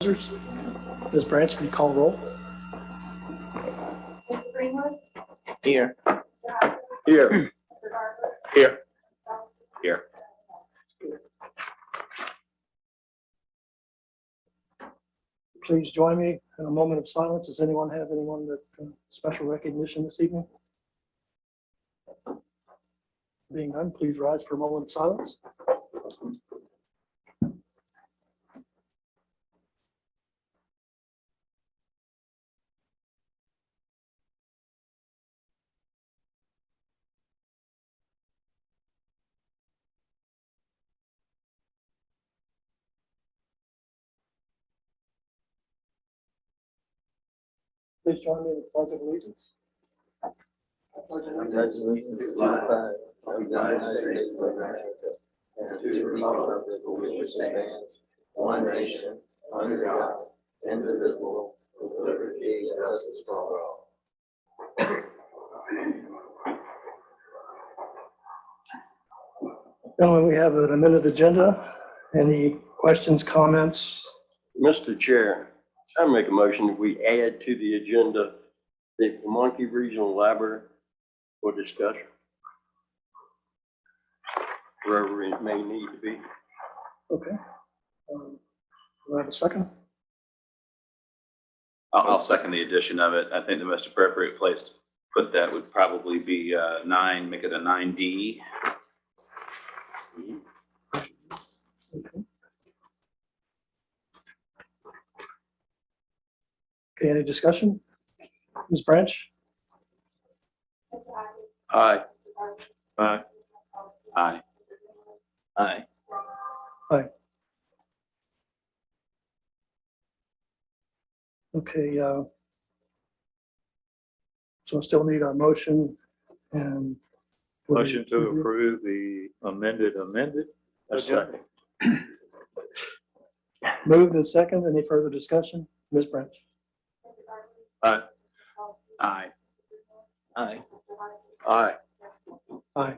Ms. Branch, can you call roll? Mr. Greenwood? Here. Here. Here. Here. Please join me in a moment of silence. Does anyone have anyone that special recognition this evening? Being done, please rise for a moment of silence. Please join me in the pledge of allegiance. I pledge allegiance to the flag of the United States of America and to the republic for which it stands, one nation, under God, indivisible, with liberty and justice for all. Gentlemen, we have an amended agenda. Any questions, comments? Mr. Chair, I make a motion that we add to the agenda the Pimonke Regional Library for discussion, wherever it may need to be. Okay. Do I have a second? I'll second the addition of it. I think the most appropriate place to put that would probably be 9, make it a 9D. Okay. Okay, any discussion? Ms. Branch? Aye. Aye. Aye. Aye. Okay, so I still need a motion and. Motion to approve the amended. A second. Moved and second. Any further discussion? Ms. Branch? Aye. Aye. Aye. Aye.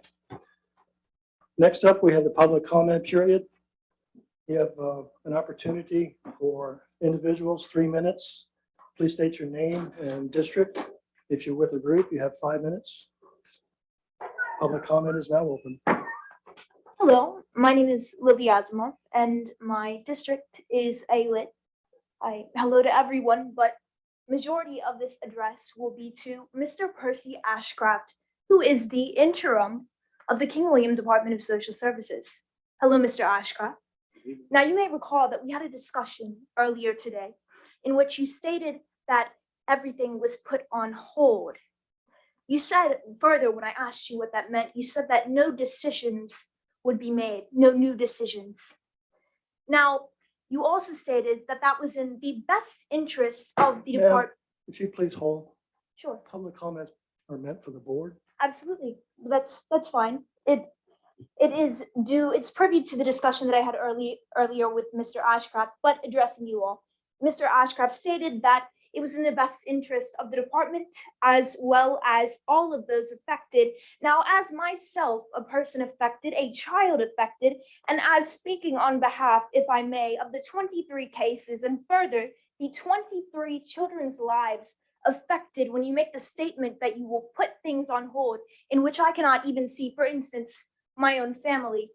Next up, we have the public comment period. You have an opportunity for individuals, 3 minutes. Please state your name and district. If you're with a group, you have 5 minutes. Public comment is now open. Hello, my name is Libby Asimov and my district is ALIT. Hello to everyone, but majority of this address will be to Mr. Percy Ashcraft, who is the interim of the King William Department of Social Services. Hello, Mr. Ashcraft. Now, you may recall that we had a discussion earlier today in which you stated that everything was put on hold. You said further, when I asked you what that meant, you said that no decisions would be made, no new decisions. Now, you also stated that that was in the best interest of the Ma'am, department. If you please hold, Sure, public comments are meant for the board. absolutely. That's fine. It is due, it's privy to the discussion that I had earlier with Mr. Ashcraft, but addressing you all. Mr. Ashcraft stated that it was in the best interest of the department as well as all of those affected. Now, as myself, a person affected, a child affected, and as speaking on behalf, if I may, of the 23 cases and further, the 23 children's lives affected when you make the statement that you will put things on hold, in which I cannot even see, for instance, my own family.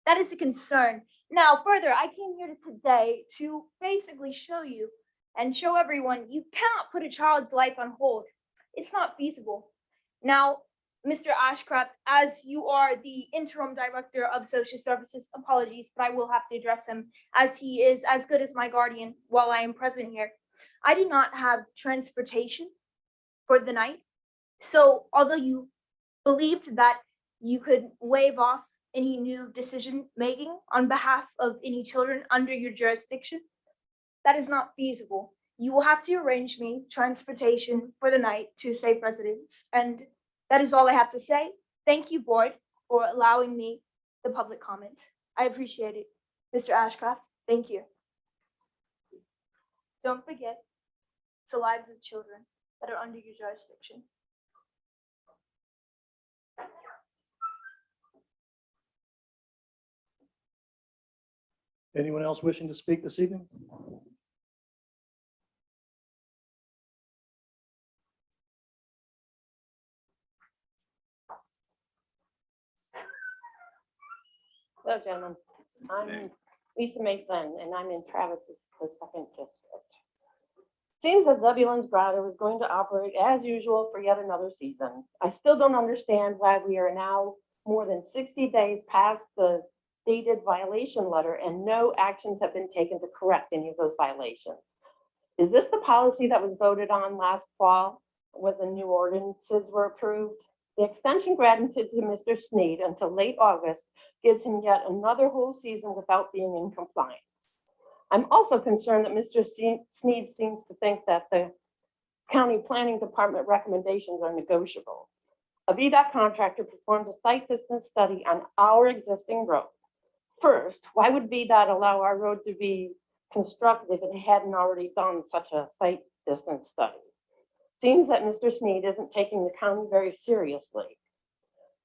That is a concern. Now, further, I came here today to basically show you and show everyone you cannot put a child's life on hold. It's not feasible. Now, Mr. Ashcraft, as you are the interim director of social services, apologies, but I will have to address him as he is as good as my guardian while I am present here. I do not have transportation for the night. So although you believed that you could waive off any new decision making on behalf of any children under your jurisdiction, that is not feasible. You will have to arrange me transportation for the night to safe residence. And that is all I have to say. Thank you, board, for allowing me the public comment. I appreciate it. Mr. Ashcraft, thank you. Don't forget, it's the lives of children that are under your jurisdiction. Anyone else wishing to speak this evening? Hello, gentlemen. I'm Lisa Mason, and I'm in Travis's, the second district. Seems that Zebulon's Grotto is going to operate as usual for yet another season. I still don't understand why we are now more than 60 days past the dated violation letter and no actions have been taken to correct any of those violations. Is this the policy that was voted on last fall when the new ordinances were approved? The extension granted to Mr. Sneed until late August gives him yet another whole season without being in compliance. I'm also concerned that Mr. Sneed seems to think that the county planning department recommendations are negotiable. A VDOT contractor performed a site distance study on our existing road. First, why would VDOT allow our road to be constructed if it hadn't already done such a site distance study? Seems that Mr. Sneed isn't taking the county very seriously.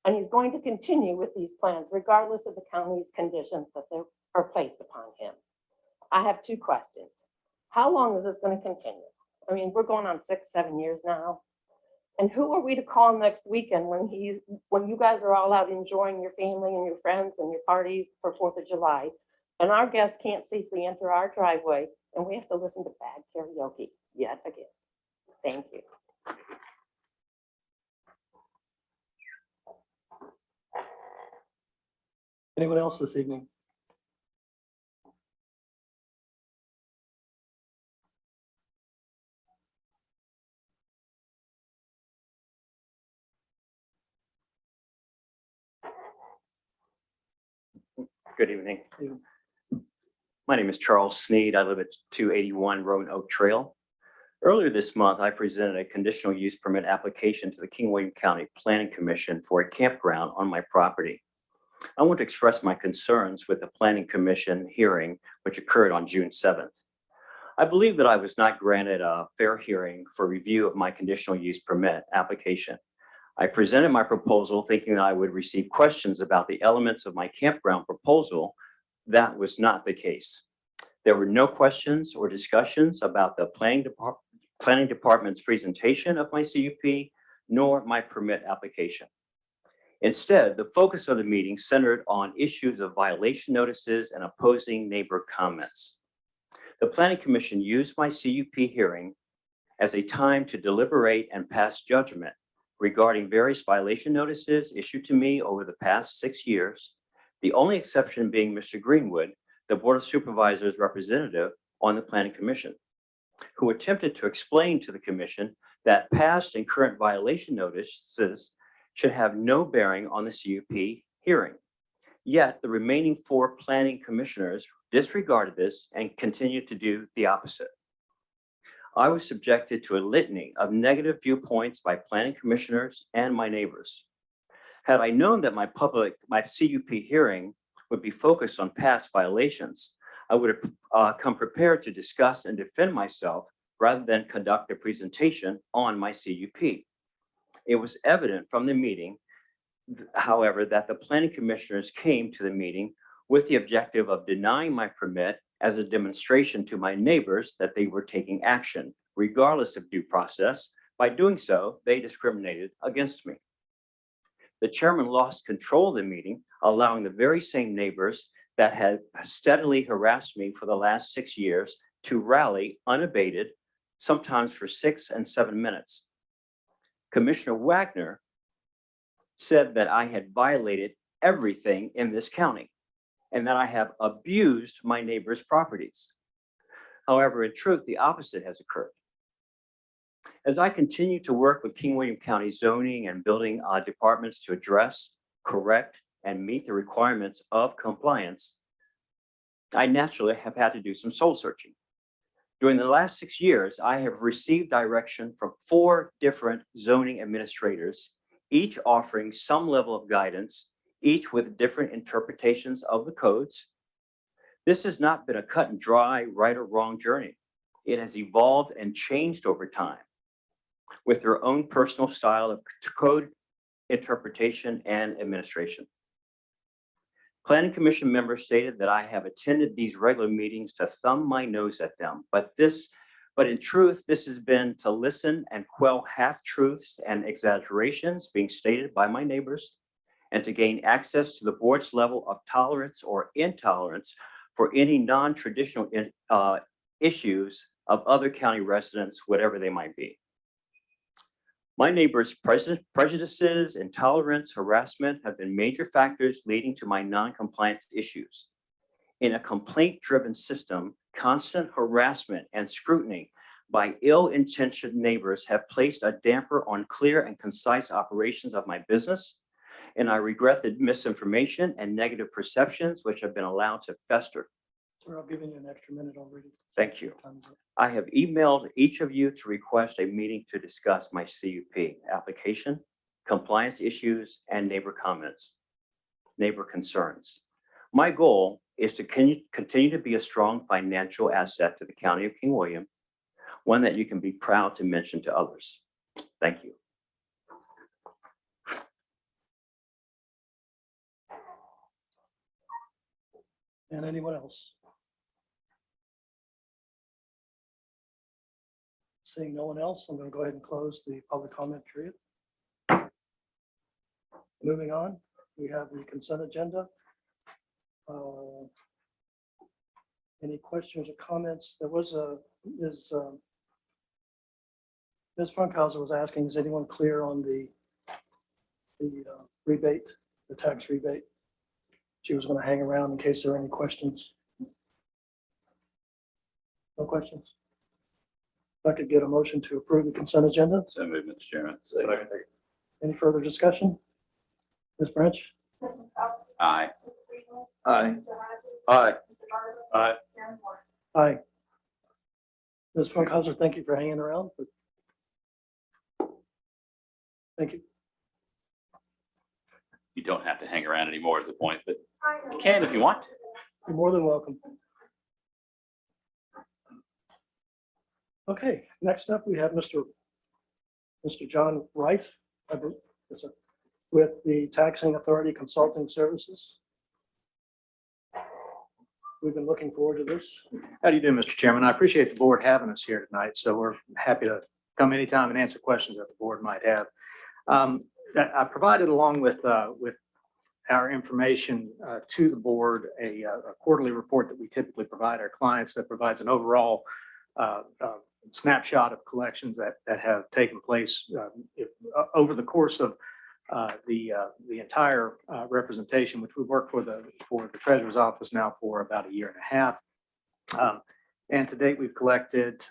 And he's going to continue with these plans regardless of the county's conditions that are placed upon him. I have two questions. How long is this going to continue? I mean, we're going on 6-7 years now. And who are we to call next weekend when you guys are all out enjoying your family and your friends and your parties for 4th of July, and our guests can't safely enter our driveway and we have to listen to bad karaoke yet again? Thank you. Anyone else this evening? Good evening. My name is Charles Sneed. I live at 281 Roanoke Trail. Earlier this month, I presented a conditional use permit application to the Kingwood County Planning Commission for a campground on my property. I want to express my concerns with the Planning Commission hearing, which occurred on June 7th. I believe that I was not granted a fair hearing for review of my conditional use permit application. I presented my proposal thinking that I would receive questions about the elements of my campground proposal. That was not the case. There were no questions or discussions about the planning department's presentation of my CUP, nor my permit application. Instead, the focus of the meeting centered on issues of violation notices and opposing neighbor comments. The Planning Commission used my CUP hearing as a time to deliberate and pass judgment regarding various violation notices issued to me over the past 6 years, the only exception being Mr. Greenwood, the Board of Supervisors representative on the Planning Commission, who attempted to explain to the Commission that past and current violation notices should have no bearing on the CUP hearing. Yet the remaining 4 planning commissioners disregarded this and continued to do the opposite. I was subjected to a litany of negative viewpoints by planning commissioners and my neighbors. Had I known that my CUP hearing would be focused on past violations, I would have come prepared to discuss and defend myself rather than conduct a presentation on my CUP. It was evident from the meeting, however, that the planning commissioners came to the meeting with the objective of denying my permit as a demonstration to my neighbors that they were taking action, regardless of due process. By doing so, they discriminated against me. The chairman lost control of the meeting, allowing the very same neighbors that had steadily harassed me for the last 6 years to rally unabated, sometimes for 6 and 7 minutes. Commissioner Wagner said that I had violated everything in this county and that I have abused my neighbors' properties. However, in truth, the opposite has occurred. As I continue to work with King William County zoning and building departments to address, correct, and meet the requirements of compliance, I naturally have had to do some soul searching. During the last 6 years, I have received direction from 4 different zoning administrators, each offering some level of guidance, each with different interpretations of the codes. This has not been a cut and dry, right or wrong journey. It has evolved and changed over time with their own personal style of code interpretation and administration. Planning Commission members stated that I have attended these regular meetings to thumb my nose at them, but in truth, this has been to listen and quell half-truths and exaggerations being stated by my neighbors and to gain access to the board's level of tolerance or intolerance for any non-traditional issues of other county residents, whatever they might be. My neighbors' prejudices, intolerance, harassment have been major factors leading to my non-compliance issues. In a complaint-driven system, constant harassment and scrutiny by ill-intentioned neighbors have placed a damper on clear and concise operations of my business, and I regret the misinformation and negative perceptions which have been allowed to fester. Sir, I've given you an extra minute already. Thank you. Time's up. I have emailed each of you to request a meeting to discuss my CUP application, compliance issues, and neighbor concerns. My goal is to continue to be a strong financial asset to the County of King William, one that you can be proud to mention to others. Thank you. And anyone else? Seeing no one else, I'm going to go ahead and close the public comment period. Moving on, we have the consent agenda. Any questions or comments? There was Ms. Funkhauser was asking, is anyone clear on the rebate, the tax rebate? She was going to hang around in case there are any questions. No questions? If I could get a motion to approve the consent agenda. So moved, Mr. Chairman. Any further discussion? Ms. Branch? Aye. Aye. Aye. Aye. Aye. Ms. Funkhauser, thank you for hanging around. Thank you. You don't have to hang around anymore is the point, but you can if you want. You're more than welcome. Okay, next up, we have Mr. John Reif, I believe, yes, sir, with the Taxing Authority Consulting Services. We've been looking forward to this. How do you do, Mr. Chairman? I appreciate the board having us here tonight. So we're happy to come anytime and answer questions that the board might have. I provided along with our information to the board a quarterly report that we typically provide our clients that provides an overall snapshot of collections that have taken place over the course of the entire representation, which we worked for the Treasurer's Office now for about a year and a half. And to date, we've collected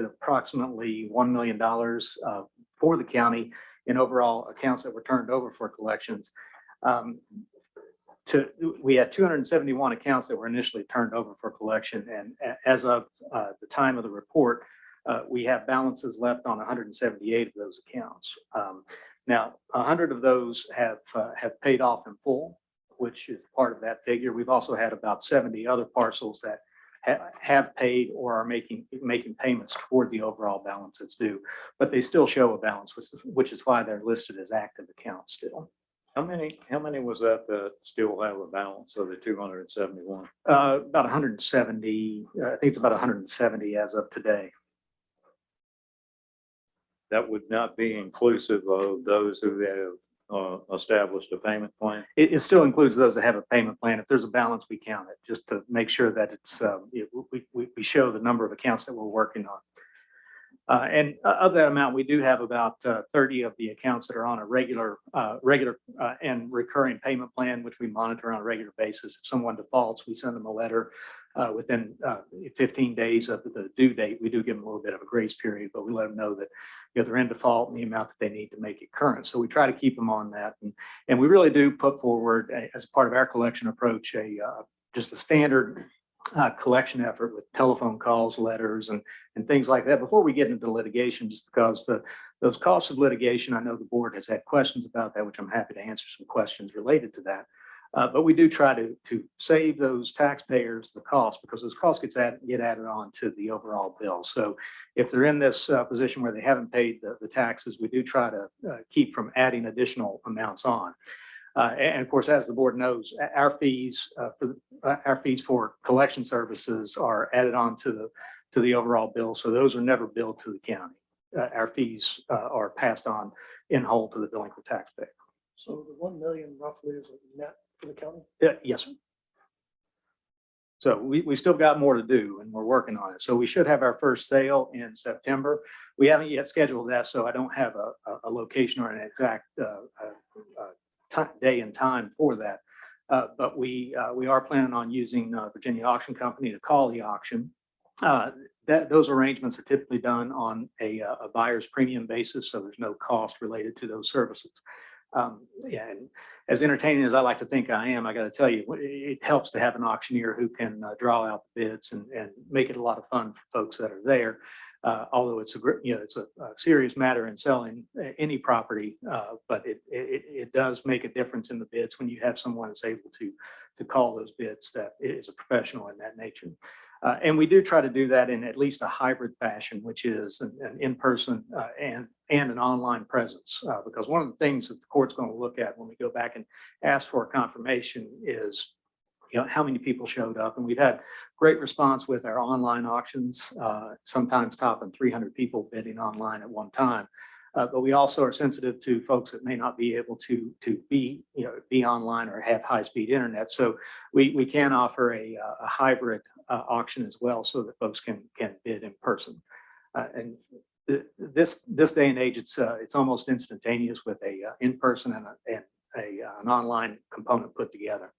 approximately $1 million for the county in overall accounts that were turned over for collections. We had 271 accounts that were initially turned over for collection, and as of the time of the report, we have balances left on 178 of those accounts. Now, 100 of those have paid off in full, which is part of that figure. We've also had about 70 other parcels that have paid or are making payments toward the overall balance that's due, but they still show a balance, which is why they're listed as active accounts still. How many was that still have a balance of the 271? About 170. I think it's about 170 as of today. That would not be inclusive of those who have established a payment plan? It still includes those that have a payment plan. If there's a balance, we count it just to make sure that it's we show the number of accounts that we're working on. And of that amount, we do have about 30 of the accounts that are on a regular and recurring payment plan, which we monitor on a regular basis. If someone defaults, we send them a letter within 15 days of the due date. We do give them a little bit of a grace period, but we let them know that they're in default and the amount that they need to make it current. So we try to keep them on that. And we really do put forward, as part of our collection approach, just a standard collection effort with telephone calls, letters, and things like that before we get into litigation, just because those costs of litigation, I know the board has had questions about that, which I'm happy to answer some questions related to that. But we do try to save those taxpayers the cost, because those costs get added on to the overall bill. So if they're in this position where they haven't paid the taxes, we do try to keep from adding additional amounts on. And of course, as the board knows, our fees for collection services are added on to the overall bill. So those are never billed to the county. Our fees are passed on in whole to the delinquent taxpayer. So the 1 million roughly is a net for the county? Yes, sir. So we still got more to do and we're working on it. So we should have our first sale in September. We haven't yet scheduled that, so I don't have a location or an exact day and time for that. But we are planning on using Virginia Auction Company to call the auction. Those arrangements are typically done on a buyer's premium basis, so there's no cost related to those services. Yeah, and as entertaining as I like to think I am, I got to tell you, it helps to have an auctioneer who can draw out the bids and make it a lot of fun for folks that are there. Although it's it's a serious matter in selling any property, but it does make a difference in the bids when you have someone that's able to call those bids that is a professional in that nature. And we do try to do that in at least a hybrid fashion, which is an in-person and an online presence. Because one of the things that the court's going to look at when we go back and ask for a confirmation is, how many people showed up. And we've had great response with our online auctions, sometimes topping 300 people bidding online at one time. But we also are sensitive to folks that may not be able to be online or have high-speed internet. So we can offer a hybrid auction as well, so that folks can bid in person. And this day and age, it's almost instantaneous with a in-person and an online component put together.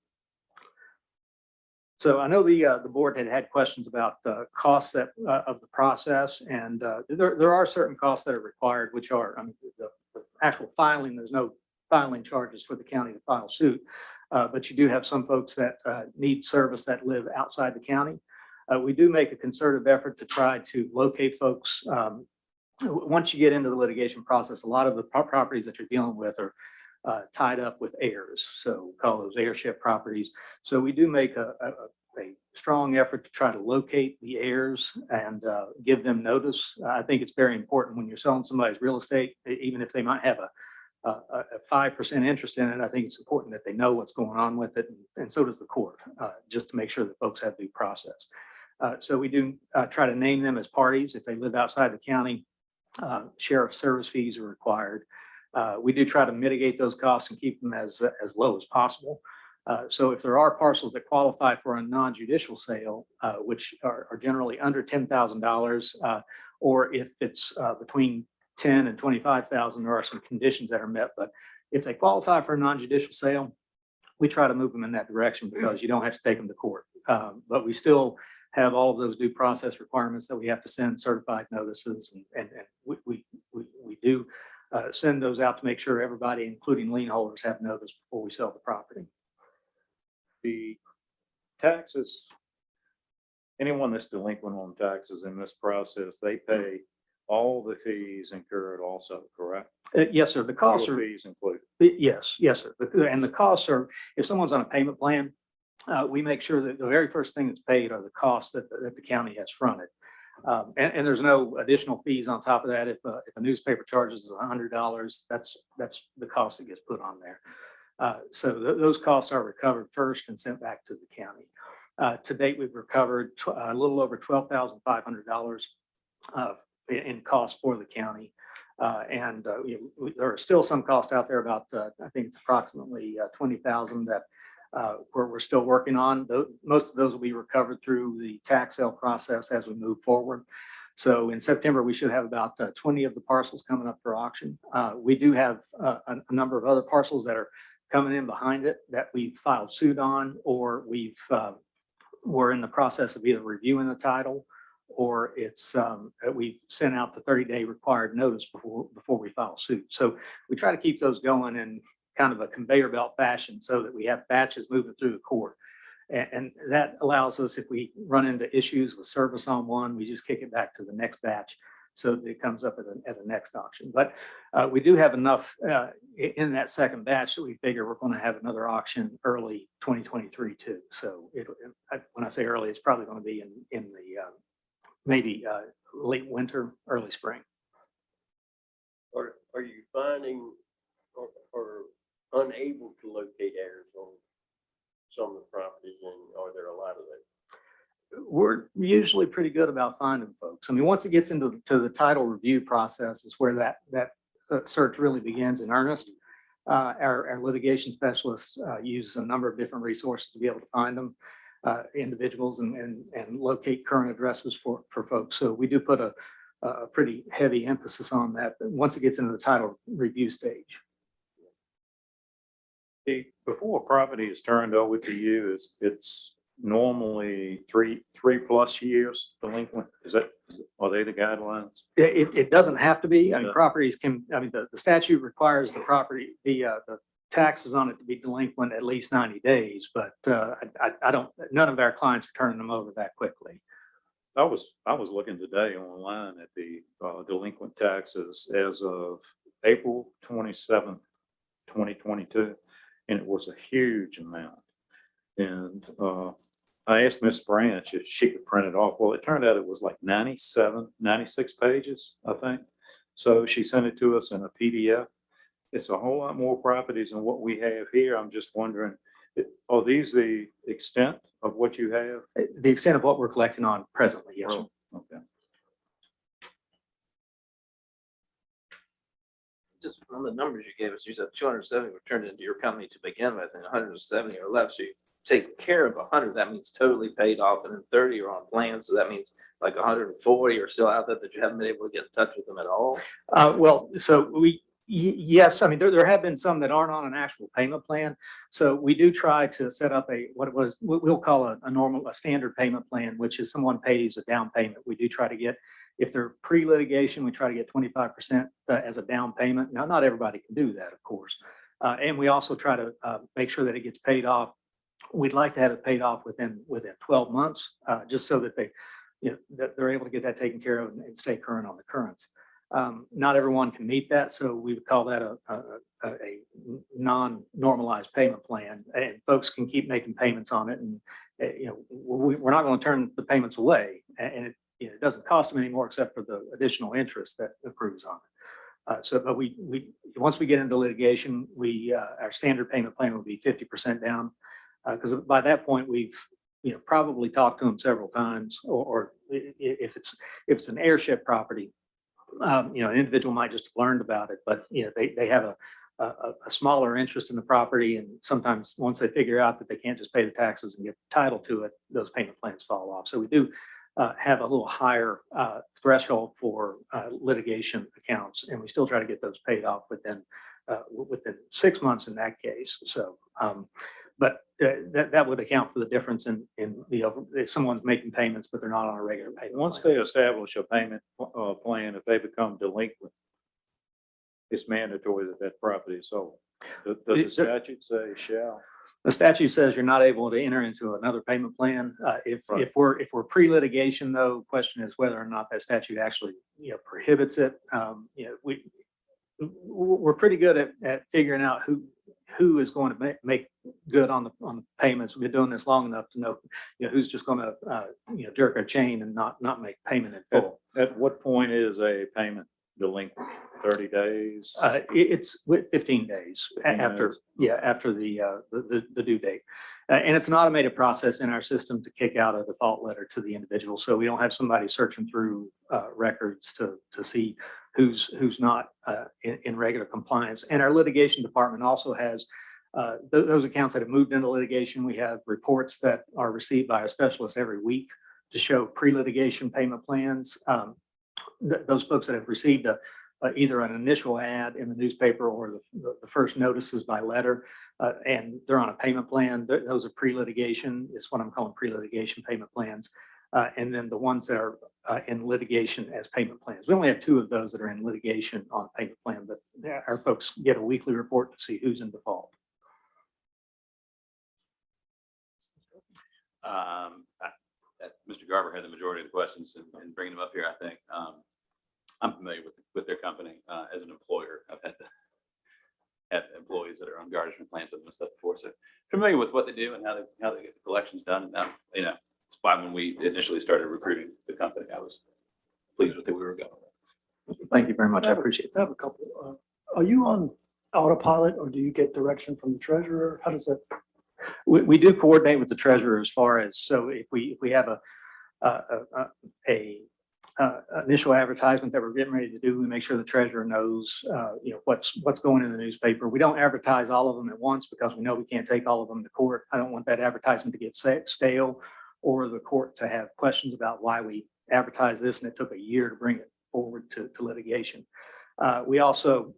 So I know the board had questions about the costs of the process, and there are certain costs that are required, which are the actual filing. There's no filing charges for the county to file suit, but you do have some folks that need service that live outside the county. We do make a concerted effort to try to locate folks. Once you get into the litigation process, a lot of the properties that you're dealing with are tied up with heirs, so we call those heirship properties. So we do make a strong effort to try to locate the heirs and give them notice. I think it's very important when you're selling somebody's real estate, even if they might have a 5% interest in it. I think it's important that they know what's going on with it, and so does the court, just to make sure that folks have due process. So we do try to name them as parties. If they live outside the county, sheriff service fees are required. We do try to mitigate those costs and keep them as low as possible. So if there are parcels that qualify for a non-judicial sale, which are generally under $10,000, or if it's between 10 and 25,000, there are some conditions that are met. But if they qualify for a non-judicial sale, we try to move them in that direction because you don't have to take them to court. But we still have all of those due process requirements that we have to send certified notices, and we do send those out to make sure everybody, including lien holders, have notice before we sell the property. The taxes, anyone that's delinquent on taxes in this process, they pay all the fees incurred also, correct? Yes, sir. The costs All are, fees included. yes, sir. And the costs are, if someone's on a payment plan, we make sure that the very first thing that's paid are the costs that the county has fronted. And there's no additional fees on top of that. If a newspaper charges $100, that's the cost that gets put on there. So those costs are recovered first and sent back to the county. To date, we've recovered a little over $12,500 in costs for the county. And there are still some costs out there about, I think it's approximately 20,000 that we're still working on. Most of those will be recovered through the tax sale process as we move forward. So in September, we should have about 20 of the parcels coming up for auction. We do have a number of other parcels that are coming in behind it that we've filed suit on, or we're in the process of either reviewing the title, or it's we've sent out the 30-day required notice before we file suit. So we try to keep those going in kind of a conveyor belt fashion so that we have batches moving through the court. And that allows us, if we run into issues with service on one, we just kick it back to the next batch so that it comes up at the next auction. But we do have enough in that second batch that we figure we're going to have another auction early 2023 too. So when I say early, it's probably going to be in the maybe late winter, early spring. Are you finding or unable to locate heirs on some of the properties, and are there a lot of them? We're usually pretty good about finding folks. I mean, once it gets into the title review process is where that search really begins in earnest. Our litigation specialists use a number of different resources to be able to find them, individuals and locate current addresses for folks. So we do put a pretty heavy emphasis on that once it gets into the title review stage. Before a property is turned over to you, it's normally three plus years delinquent. Are they the guidelines? It doesn't have to be. I mean, Yeah. properties can, I mean, the statute requires the property, the taxes on it to be delinquent at least 90 days, but I don't, none of our clients are turning them over that quickly. I was looking today online at the delinquent taxes as of April 27th, 2022, and it was a huge amount. And I asked Miss Branch if she could print it off. Well, it turned out it was like 96 pages, I think. So she sent it to us in a PDF. It's a whole lot more properties than what we have here. I'm just wondering, are these the extent of what you have? The extent of what we're collecting on presently, yes, sir. Okay. Just on the numbers you gave us, you said 270 were turned into your company to begin with, and 170 are left. So you take care of 100. That means totally paid off, and then 30 are on plan. So that means like 140 are still out there that you haven't been able to get in touch with them at all. Well, so yes, I mean, there have been some that aren't on an actual payment plan. So we do try to set up what we'll call a standard payment plan, which is someone pays a down payment. We do try to get, if they're pre-litigation, we try to get 25% as a down payment. Now, not everybody can do that, of course. And we also try to make sure that it gets paid off. We'd like to have it paid off within 12 months, just so that that they're able to get that taken care of and stay current on the currents. Not everyone can meet that, so we would call that a non-normalized payment plan, and folks can keep making payments on it. And we're not going to turn the payments away, and it doesn't cost them anymore except for the additional interest that accrues on it. But we once we get into litigation, our standard payment plan will be 50% down, because by that point we've probably talked to them several times, or if it's an heirship property. An individual might just have learned about it, but they have a smaller interest in the property, and sometimes once they figure out that they can't just pay the taxes and get the title to it, those payment plans fall off. So we do have a little higher threshold for litigation accounts, and we still try to get those paid off within 6 months in that case. So, but that would account for the difference in if someone's making payments but they're not on a regular payment. Once plan. they establish a payment plan, if they become delinquent, it's mandatory that property is sold. Does the statute say shall? The statute says you're not able to enter into another payment plan. If we're pre-litigation, though, the question is whether or not that statute actually prohibits it. We're pretty good at figuring out who is going to make good on the payments. We've been doing this long enough to know who's just going to jerk a chain and not make payment in full. At what point is a payment delinquent? 30 days? It's 15 days 15 after days. after the due date. And it's an automated process in our system to kick out a default letter to the individual. So we don't have somebody searching through records to see who's not in regular compliance. And our litigation department also has those accounts that have moved into litigation. We have reports that are received by a specialist every week to show pre-litigation payment plans. Those folks that have received either an initial ad in the newspaper or the first notices by letter, and they're on a payment plan. Those are pre-litigation. It's what I'm calling pre-litigation payment plans. And then the ones that are in litigation as payment plans. We only have 2 of those that are in litigation on a payment plan, but our folks get a weekly report to see who's in default. Mr. Garber had the majority of the questions and bringing them up here, I think. I'm familiar with their company as an employer. I've had employees that are on garnishment plans with them and stuff before, so familiar with what they do and how they get the collections done. And it's why when we initially started recruiting the company, I was pleased with who we were going with. Thank you very much. I appreciate I have a couple. Are you on autopilot, or do you get direction from the treasurer? How does that? We do coordinate with the treasurer as far as, so if we have a initial advertisement that we're getting ready to do. We make sure the treasurer knows, what's going in the newspaper. We don't advertise all of them at once because we know we can't take all of them to court. I don't want that advertisement to get stale or the court to have questions about why we advertised this and it took a year to bring it forward to litigation. We also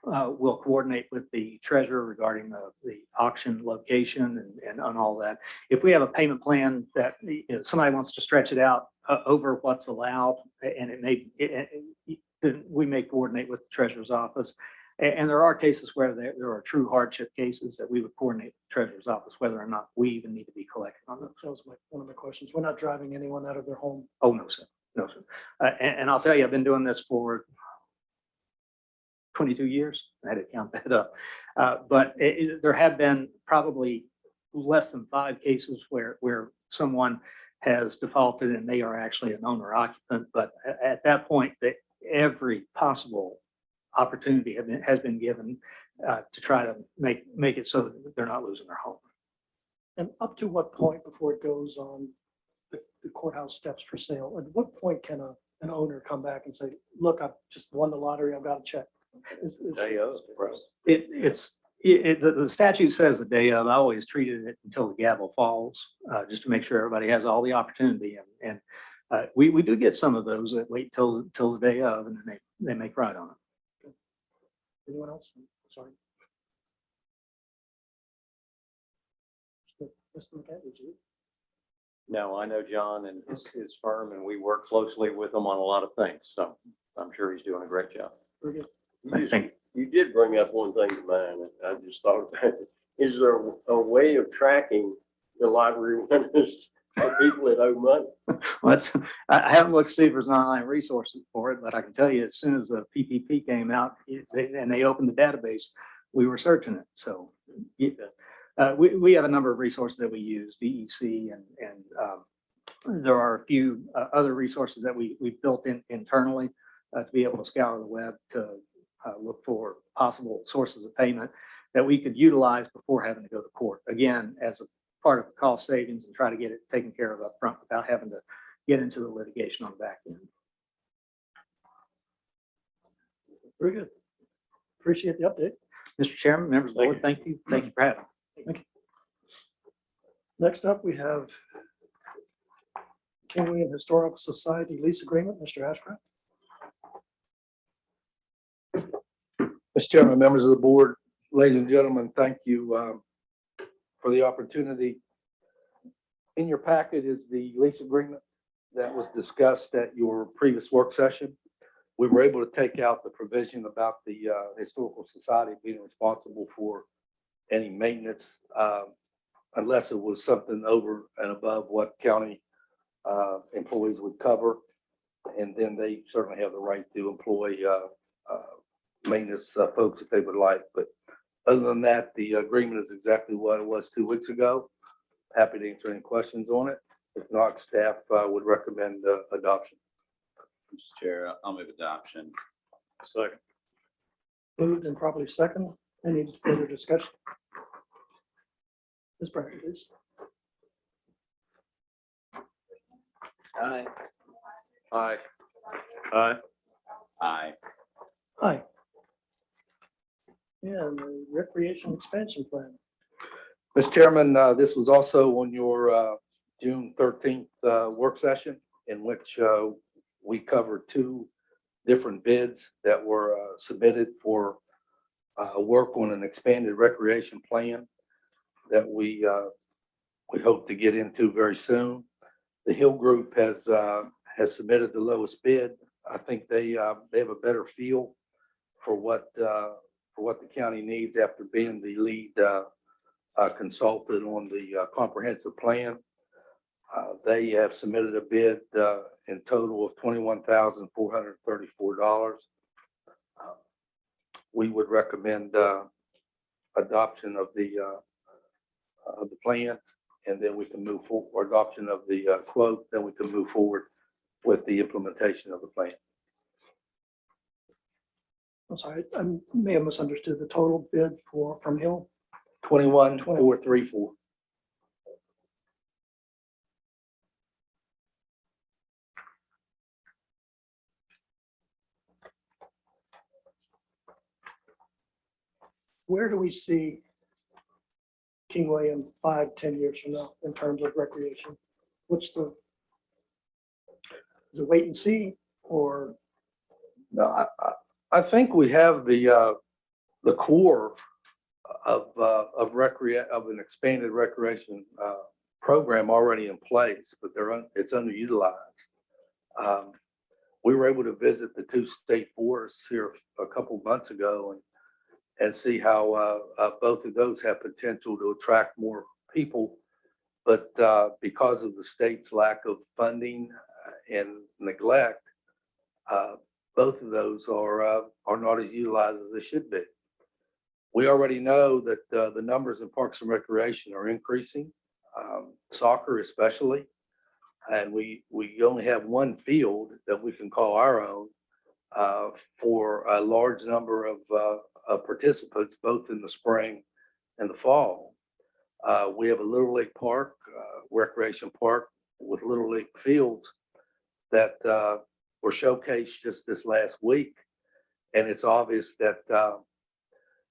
will coordinate with the treasurer regarding the auction location and on all that. If we have a payment plan that somebody wants to stretch it out over what's allowed, and then we may coordinate with the treasurer's office. And there are cases where there are true hardship cases that we would coordinate with the treasurer's office, whether or not we even need to be collecting on those. That was one of my questions. We're not driving anyone out of their home. Oh, no, sir. No, sir. And I'll tell you, I've been doing this for 22 years. I had to count that up. But there have been probably less than 5 cases where someone has defaulted and they are actually an owner occupant. But at that point, every possible opportunity has been given to try to make it so that they're not losing their home. And up to what point before it goes on the courthouse steps for sale? At what point can an owner come back and say, look, I've just won the lottery, I've got a check? The statute says the day of. I always treated it until the gavel falls, just to make sure everybody has all the opportunity. And we do get some of those that wait till the day of, and then they make right on it. Anyone else? Sorry. Mr. McCann, did you? No, I know John and his firm, and we work closely with him on a lot of things, so I'm sure he's doing a great job. Very good. You did bring up one thing to mind, and I just thought about it. Is there a way of tracking the lottery winners for people that owe money? Well, I haven't looked to see if there's an online resources for it, but I can tell you as soon as the PPP came out and they opened the database, we were searching it. So we have a number of resources that we use, DEC, and there are a few other resources that we built in internally to be able to scour the web to look for possible sources of payment that we could utilize before having to go to court. Again, as a part of the cost savings and try to get it taken care of up front without having to get into the litigation on the back end. Very good. Appreciate the update. Mr. Chairman, members of the board, thank you. Thank you for having me. Thank you. Next up, we have Kingwood Historical Society lease agreement. Mr. Ashcraft. Mr. Chairman, members of the board, ladies and gentlemen, thank you for the opportunity. In your packet is the lease agreement that was discussed at your previous work session. We were able to take out the provision about the Historical Society being responsible for any maintenance unless it was something over and above what county employees would cover. And then they certainly have the right to employ maintenance folks if they would like. But other than that, the agreement is exactly what it was 2 weeks ago. Happy to answer any questions on it. If not, staff would recommend adoption. Mr. Chair, I'll move adoption. Second. Moved and properly second. Any further discussion? Ms. Bryant, please. Aye. Aye. Aye. Aye. Aye. And the recreation expansion plan. Mr. Chairman, this was also on your June 13th work session in which we covered 2 different bids that were submitted for work on an expanded recreation plan that we hope to get into very soon. The Hill Group has submitted the lowest bid. I think they have a better feel for what the county needs after being the lead consultant on the comprehensive plan. They have submitted a bid in total of $21,434. We would recommend adoption of the plan, and then we can move forward, or adoption of the quote, then we can move forward with the implementation of the plan. I'm sorry, I may have misunderstood the total bid from Hill. 21,434. where do we see Kingway in 5, 10 years from now in terms of recreation? What's the, is it wait and see or? No, I think we have the core of an expanded recreation program already in place, but it's underutilized. We were able to visit the 2 state forests here a couple months ago and see how both of those have potential to attract more people. But because of the state's lack of funding and neglect, both of those are not as utilized as they should be. We already know that the numbers in Parks and Recreation are increasing, soccer especially. And we only have 1 field that we can call our own for a large number of participants, both in the spring and the fall. We have a Little League Park, recreation park with Little League fields that were showcased just this last week. And it's obvious that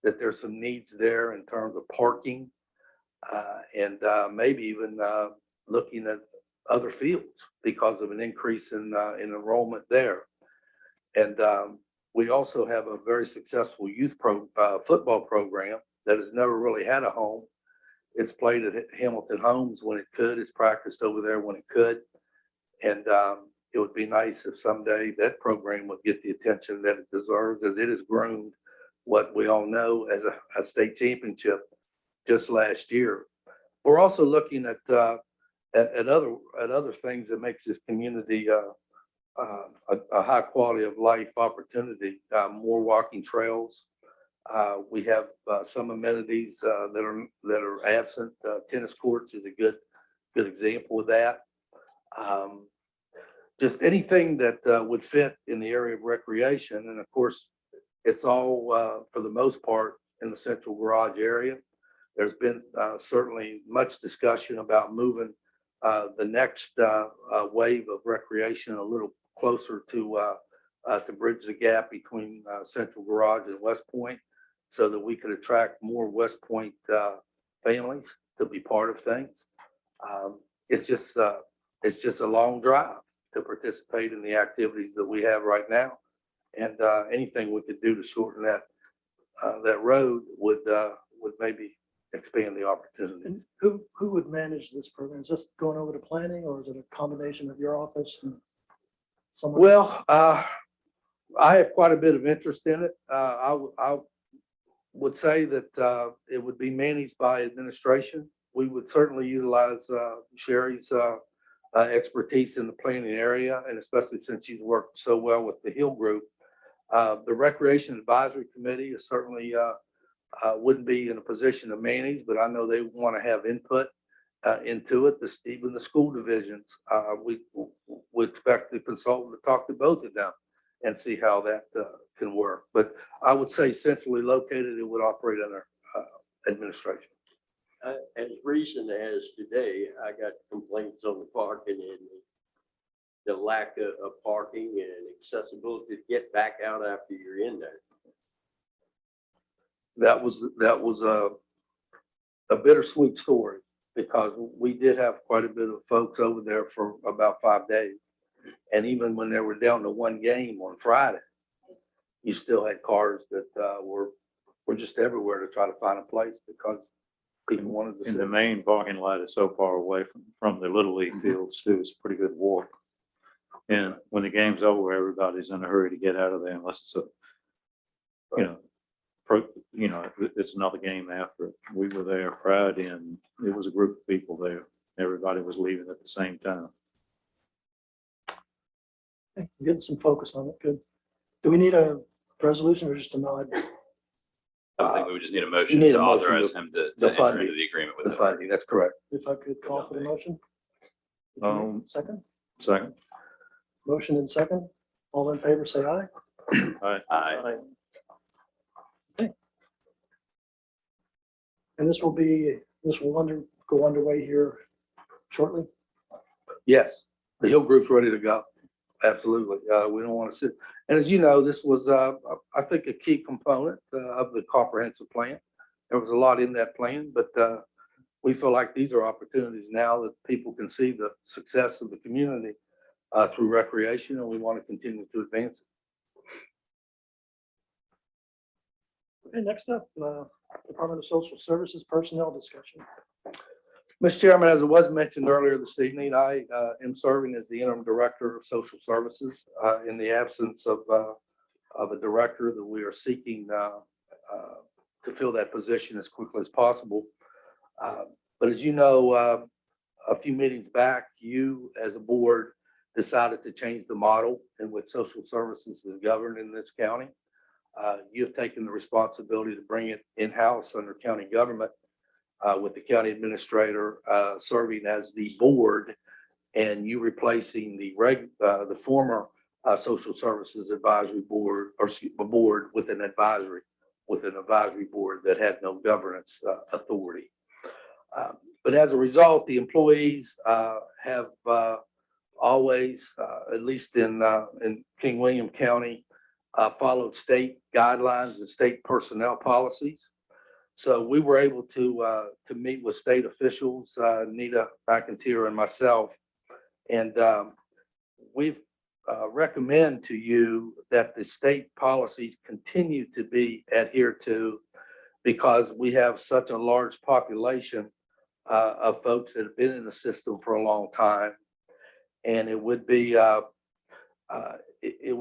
there's some needs there in terms of parking and maybe even looking at other fields because of an increase in enrollment there. And we also have a very successful youth football program that has never really had a home. It's played at Hamilton Homes when it could. It's practiced over there when it could. And it would be nice if someday that program would get the attention that it deserves, as it has groomed what we all know as a state championship just last year. We're also looking at other things that makes this community a high quality of life opportunity. More walking trails. We have some amenities that are absent. Tennis courts is a good example of that. Just anything that would fit in the area of recreation, and of course, it's all for the most part in the central garage area. There's been certainly much discussion about moving the next wave of recreation a little closer to bridge the gap between Central Garage and West Point, so that we could attract more West Point families to be part of things. It's just a long drive to participate in the activities that we have right now, and anything we could do to shorten that road would maybe expand the opportunities. And who would manage this program? Is this going over to planning, or is it a combination of your office and someone? Well, I have quite a bit of interest in it. I would say that it would be managed by administration. We would certainly utilize Sherry's expertise in the planning area, and especially since she's worked so well with the Hill Group. The Recreation Advisory Committee is certainly wouldn't be in a position to manage, but I know they want to have input into it. Even the school divisions, we would expect the consultant to talk to both of them and see how that can work. But I would say centrally located, it would operate under administration. As recent as today, I got complaints on the parking and the lack of parking and accessibility to get back out after you're in there. That was a bittersweet story, because we did have quite a bit of folks over there for about 5 days. And even when they were down to 1 game on Friday, you still had cars that were just everywhere to try to find a place because people wanted to And sit. the main parking lot is so far away from the Little League fields too. It's a pretty good walk. And when the game's over, everybody's in a hurry to get out of there unless it's it's another game after. We were there Friday and it was a group of people there. Everybody was leaving at the same time. Okay, getting some focus on it. Good. Do we need a resolution or just a nod? I think we would just need a motion need to a motion authorize to- him to the enter funding. into the agreement with The the funding, that's correct. If I could call for the motion? Did you make a Second? Second. Motion and second. All in favor, say aye. Aye. And this will go underway here shortly. Yes, the Hill Group's ready to go. Absolutely. We don't want to sit. And as you know, this was, I think, a key component of the comprehensive plan. There was a lot in that plan, but we feel like these are opportunities now that people can see the success of the community through recreation, and we want to continue to advance it. Okay, next up, Department of Social Services personnel discussion. Mr. Chairman, as it was mentioned earlier this evening, I am serving as the interim director of social services in the absence of a director that we are seeking to fill that position as quickly as possible. But as you know, a few meetings back, you as a board decided to change the model in which social services is governed in this county. You have taken the responsibility to bring it in-house under county government with the county administrator serving as the board, and you replacing the former social services advisory board, or board with an advisory board that had no governance authority. But as a result, the employees have always, at least in King William County, followed state guidelines and state personnel policies. So we were able to meet with state officials, Nita McIntyre and myself, and we've recommend to you that the state policies continue to be adhered to, because we have such a large population of folks that have been in the system for a long time, and it would be it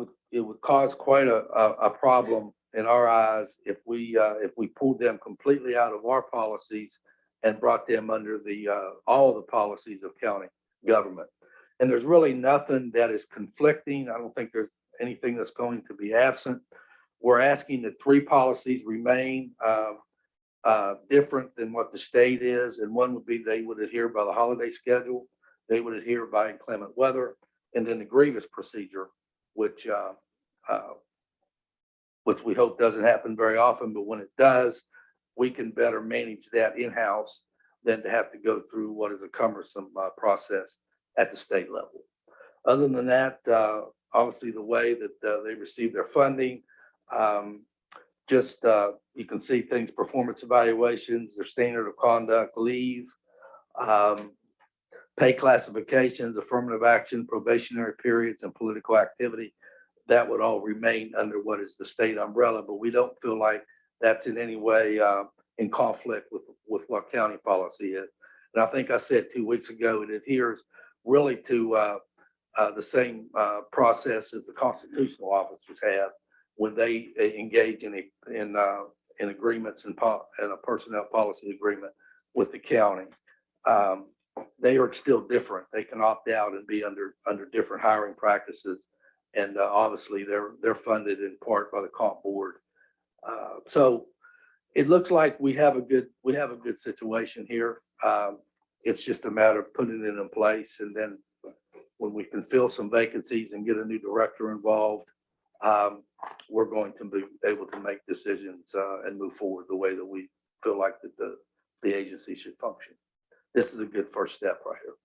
would cause quite a problem in our eyes if we pulled them completely out of our policies and brought them under all the policies of county government. And there's really nothing that is conflicting. I don't think there's anything that's going to be absent. We're asking that 3 policies remain different than what the state is. And one would be they would adhere by the holiday schedule, they would adhere by inclement weather, and then the grievance procedure, which we hope doesn't happen very often, but when it does, we can better manage that in-house than to have to go through what is a cumbersome process at the state level. Other than that, obviously the way that they receive their funding, you can see things, performance evaluations, their standard of conduct, leave, pay classifications, affirmative action, probationary periods, and political activity. That would all remain under what is the state umbrella, but we don't feel like that's in any way in conflict with what county policy is. And I think I said 2 weeks ago, it adheres really to the same process as the constitutional officers have when they engage in agreements and a personnel policy agreement with the county. They are still different. They can opt out and be under different hiring practices, and obviously they're funded in part by the comp board. So it looks like we have a good situation here. It's just a matter of putting it in place, and then when we can fill some vacancies and get a new director involved, we're going to be able to make decisions and move forward the way that we feel like that the agency should function. This is a good first step right here.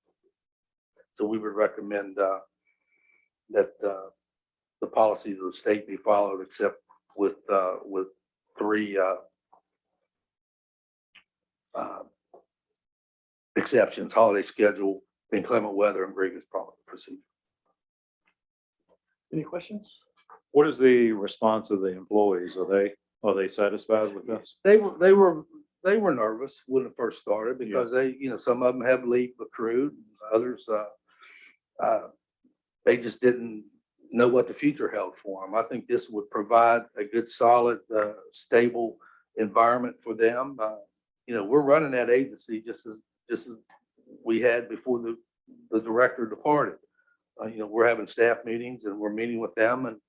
So we would recommend that the policies of the state be followed, except with 3 exceptions: holiday schedule, inclement weather, and grievance procedure. Any questions? What is the response of the employees? Are they satisfied with this? They were nervous when it first started because some of them have leave accrued, others they just didn't know what the future held for them. I think this would provide a good, solid, stable environment for them. We're running that agency just as we had before the director departed. We're having staff meetings and we're meeting with them, and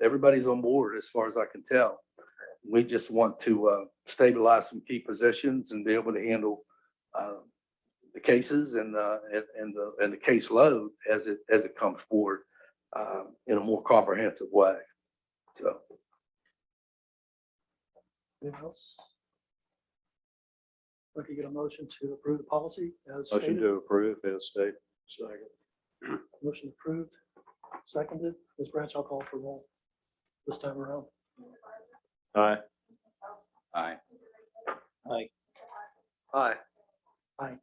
everybody's on board as far as I can tell. We just want to stabilize some key positions and be able to handle the cases and the caseload as it comes forward in a more comprehensive way. So, Anything else? We could get a motion to approve the policy as Motion stated. to approve as stated. Second. Motion approved. Seconded. Ms. Branch, I'll call for roll this time around. Aye. Aye. Aye. Aye.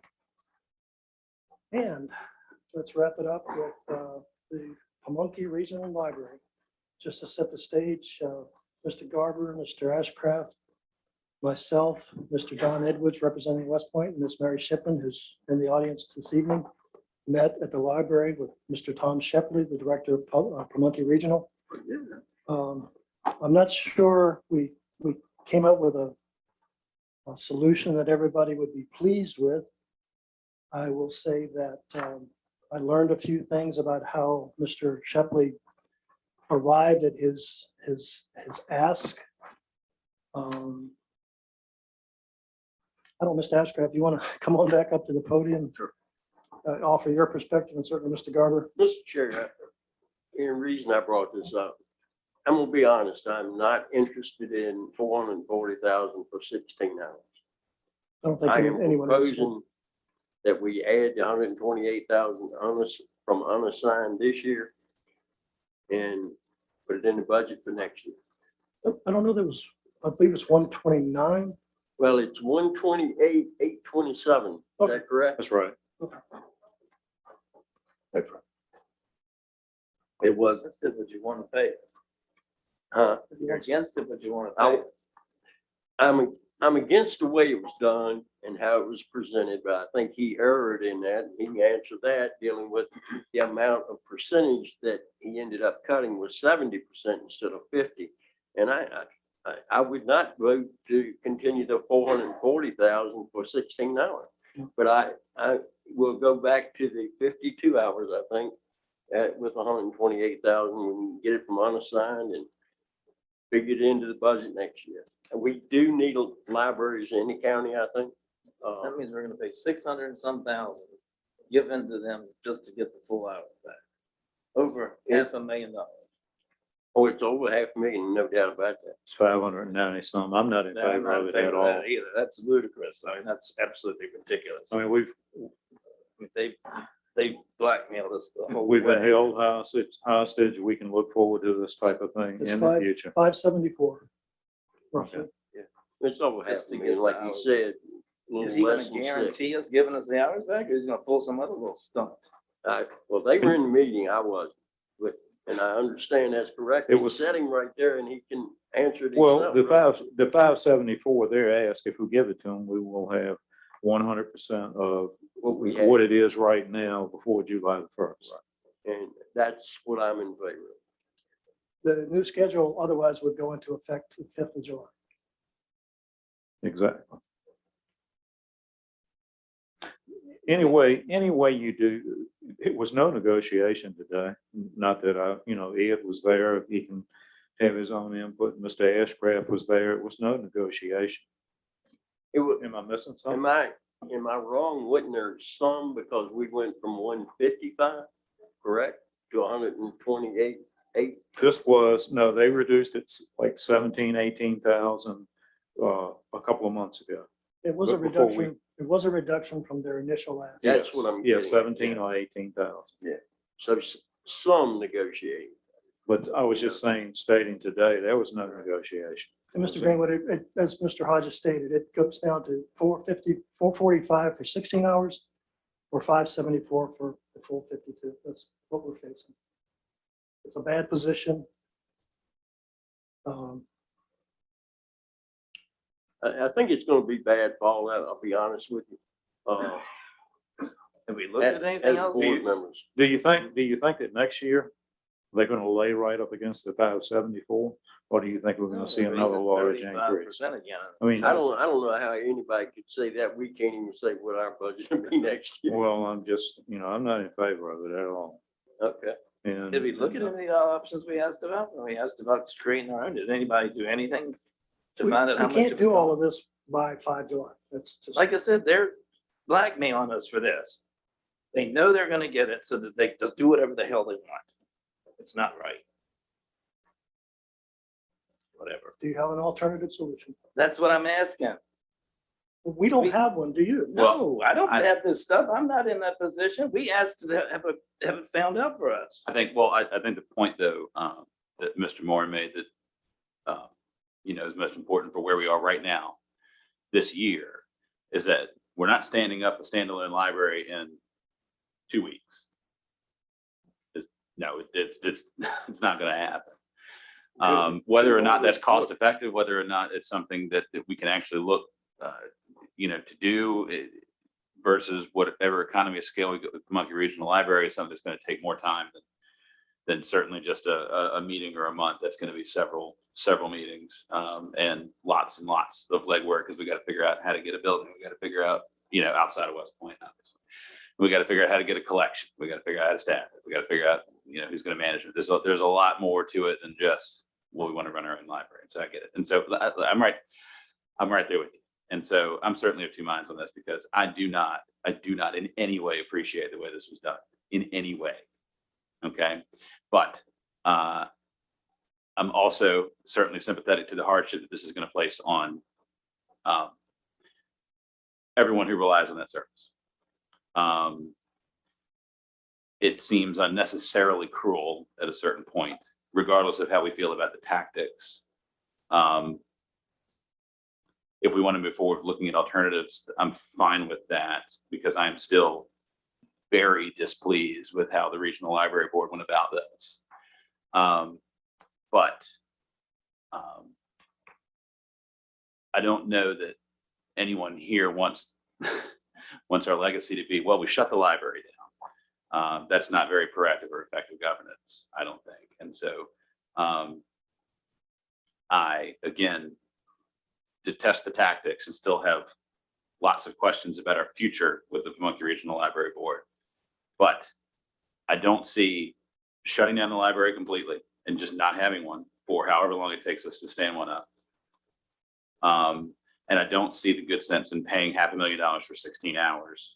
And let's wrap it up with the Pimonke Regional Library. Just to set the stage, Mr. Garber, Mr. Ashcraft, myself, Mr. John Edwards representing West Point, and Ms. Mary Shipman, who's in the audience this evening, met at the library with Mr. Tom Shepley, the director of Pimonke Regional. I'm not sure we came up with a solution that everybody would be pleased with. I will say that I learned a few things about how Mr. Shepley arrived at his ask. I don't, Mr. Ashcraft, you want to come on back up to the podium? Sure. Offer your perspective, and certainly Mr. Garber. Mr. Chair, the reason I brought this up, I'm gonna be honest, I'm not interested in 440,000 for 16 hours. I don't think I am anyone else would. proposing that we add the 128,000 from unassigned this year and put it in the budget for next year. I don't know, there was, I believe it's 129. Well, it's 128,827. Is Okay. that correct? That's right. That's right. It was. That's good, but you want to pay. Huh? You're against it, but you want to pay. I'm against the way it was done and how it was presented, but I think he erred in that. He can answer that, dealing with the amount of percentage that he ended up cutting was 70% instead of 50. And I would not vote to continue the 440,000 for 16 hours. But I will go back to the 52 hours, I think, with 128,000, we can get it from unassigned and figure it into the budget next year. And we do need libraries in the county, I think. That means we're gonna pay 600 and some thousand, given to them just to get the full hours back. Over $500,000. Oh, it's over 500,000, no doubt about that. It's 590 some. I'm not in No, I'm favor not of in it favor at of all. that either. That's ludicrous. I mean, that's absolutely ridiculous. I mean, They blackmailed us the whole we've been way. held hostage. We can look forward to this type of thing It's in the future. 574. Roughly. It's over Just to 500,000, get like the you hours. said. Is he gonna less than six. guarantee us giving us the hours back, or is he gonna pull some other little stunt? Well, they were in the meeting, I wasn't, but, and I understand that's correct. It He's was- sitting right there and he can answer it Well, himself. the 574, they're asked, if we give it to them, we will have 100% of What we had. what it is right now before July the 1st. And that's what I'm in favor of. The new schedule otherwise would go into effect the 5th of July. Exactly. Anyway you do, it was no negotiation today. Not that Ed was there, he can have his own input. Mr. Ashcraft was there. It was no negotiation. It was, Am I missing something? am I wrong? Wasn't there some, because we went from 155, correct, to 128,8? This was, no, they reduced it like 17, 18,000 a couple of months ago. It was a But before we- reduction, it was a reduction from their initial ask. That's Yes. what I'm Yeah, getting at. 17 or 18,000. So some negotiating. But I was just stating today, there was no negotiation. And Mr. Greenwood, as Mr. Hodges stated, it goes down to 445 for 16 hours or 574 for the full 52. That's what we're facing. It's a bad position. I think it's gonna be bad, Paul, I'll be honest with you. Have we looked at anything As else? board members. Do you think that next year they're going to lay right up against the 574? Or do you think we're going to see another large increase? 35% again. I mean, I don't know how anybody could say that. We can't even say what our budget will be next year. well, I'm just, I'm not in favor of it at all. Okay. And Did we look at any options we asked about? When we asked about creating our own, did anybody do anything to We find out how much? can't it do would all cost? of this by 5 July. That's just. Like I said, they're blackmailing us for this. They know they're gonna get it so that they just do whatever the hell they want. It's not right. Whatever. Do you have an alternative solution? That's what I'm asking. We don't have one, do you? No, I don't I- have this stuff. I'm not in that position. We asked to have it found out for us. I think, well, I think the point though, that Mr. Moore made that, is most important for where we are right now this year is that we're not standing up a standalone library in 2 weeks. No, it's not going to happen. Whether or not that's cost effective, whether or not it's something that we can actually look, to do versus whatever economy of scale we get with Pimonke Regional Library is something that's going to take more time than certainly just a meeting or a month. That's going to be several meetings and lots of legwork because we got to figure out how to get a building. We got to figure out, outside of West Point, obviously. We got to figure out how to get a collection. We got to figure out how to staff it. We got to figure out, who's going to manage it. There's a lot more to it than just, well, we want to run our own library. So I get it. And so I'm right there with you. And so I'm certainly of two minds on this because I do not in any way appreciate the way this was done in any way. Okay. But I'm also certainly sympathetic to the hardship that this is going to place on everyone who relies on that service. It seems unnecessarily cruel at a certain point, regardless of how we feel about the tactics. If we want to move forward looking at alternatives, I'm fine with that because I'm still very displeased with how the Regional Library Board went about this. But I don't know that anyone here wants our legacy to be, well, we shut the library down. That's not very proactive or effective governance, I don't think. And so I, again, detest the tactics and still have lots of questions about our future with the Pimonke Regional Library Board. But I don't see shutting down the library completely and just not having one for however long it takes us to stand one up. And I don't see the good sense in paying $500,000 for 16 hours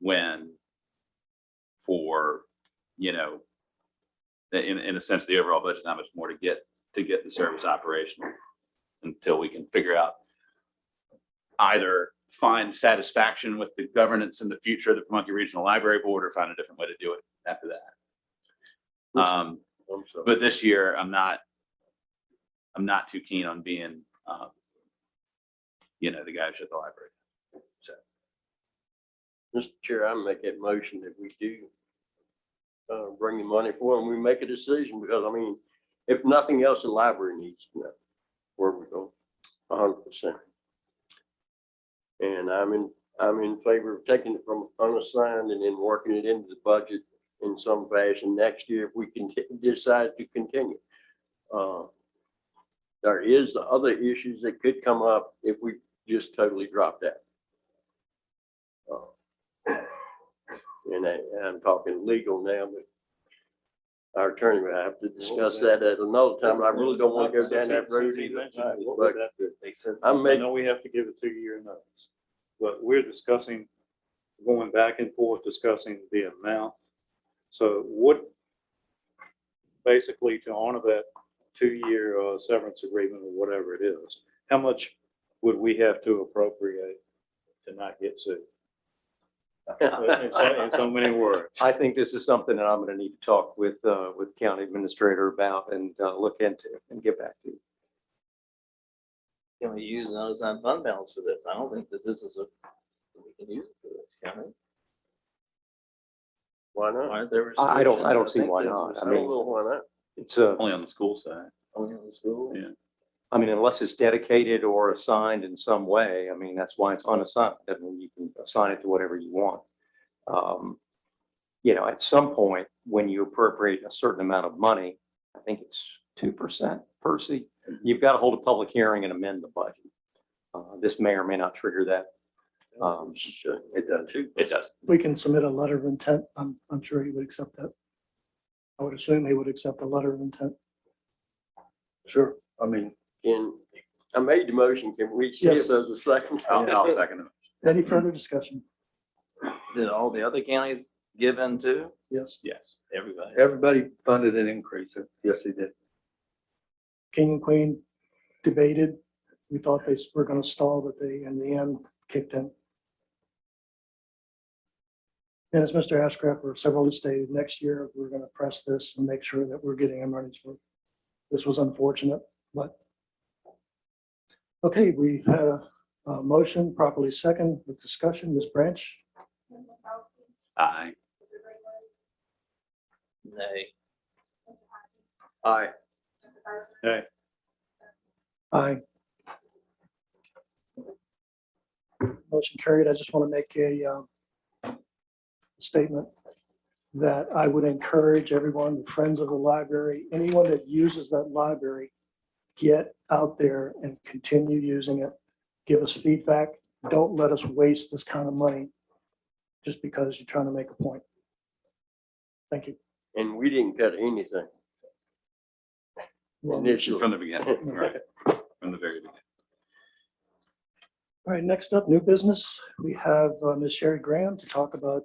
when for, in a sense, the overall budget, not much more to get the service operational until we can figure out either find satisfaction with the governance in the future of the Pimonke Regional Library Board or find a different way to do it after that. But this year I'm not too keen on being, the guy who shut the library. So, Mr. Chair, I make that motion that we do bring the money for and we make a decision because, I mean, if nothing else, the library needs to know where we're going, 100%. And I'm in favor of taking it from unassigned and then working it into the budget in some fashion next year if we can decide to continue. There is other issues that could come up if we just totally drop that. And I'm talking legal now, but our attorney will have to discuss that at another time. I really don't want to go down that road either. But I know we have to give a 2-year notice, but we're discussing, going back and forth, discussing the amount. So what, basically to honor that 2-year severance agreement or whatever it is, how much would we have to appropriate to not get sued? In so many words. I think this is something that I'm going to need to talk with county administrator about and look into and get back to you. Can we use unassigned fund balance for this? I don't think that this is we can use it for this, can we? why not? Aren't there I don't restrictions? see think why there's not. I I don't mean, know why not. it's only on the school side. Only in the school? Yeah. I mean, unless it's dedicated or assigned in some way, I mean, that's why it's unassigned. That means you can assign it to whatever you want. At some point, when you appropriate a certain amount of money, I think it's 2% per seat, you've got to hold a public hearing and amend the budget. This may or may not trigger that. It does. It does. We can submit a letter of intent. I'm sure he would accept that. I would assume he would accept a letter of intent. Sure. I mean, I made the motion. Can we see Yes. if there's a second? I'll second it. Any further discussion? Did all the other counties give in too? Yes. Yes. Everybody. everybody funded an increase. Yes, they did. King and Queen debated We thought they were going to stall, but they, in the end, kicked in. And as Mr. Ashcraft or several have stated, next year, we're going to press this and make sure that we're getting our money's worth. This was unfortunate, but. Okay, we've had a motion properly second with discussion. Ms. Branch? Aye. Nay. Aye. Hey, Aye. Motion carried. I just want to make a statement that I would encourage everyone, the friends of the library, anyone that uses that library, get out there and continue using it. Give us feedback. Don't let us waste this kind of money just because you're trying to make a point. Thank you. And we didn't cut anything. Initially. From the beginning, right, from the very beginning. All right, next up, new business. We have Ms. Sherry Graham to talk about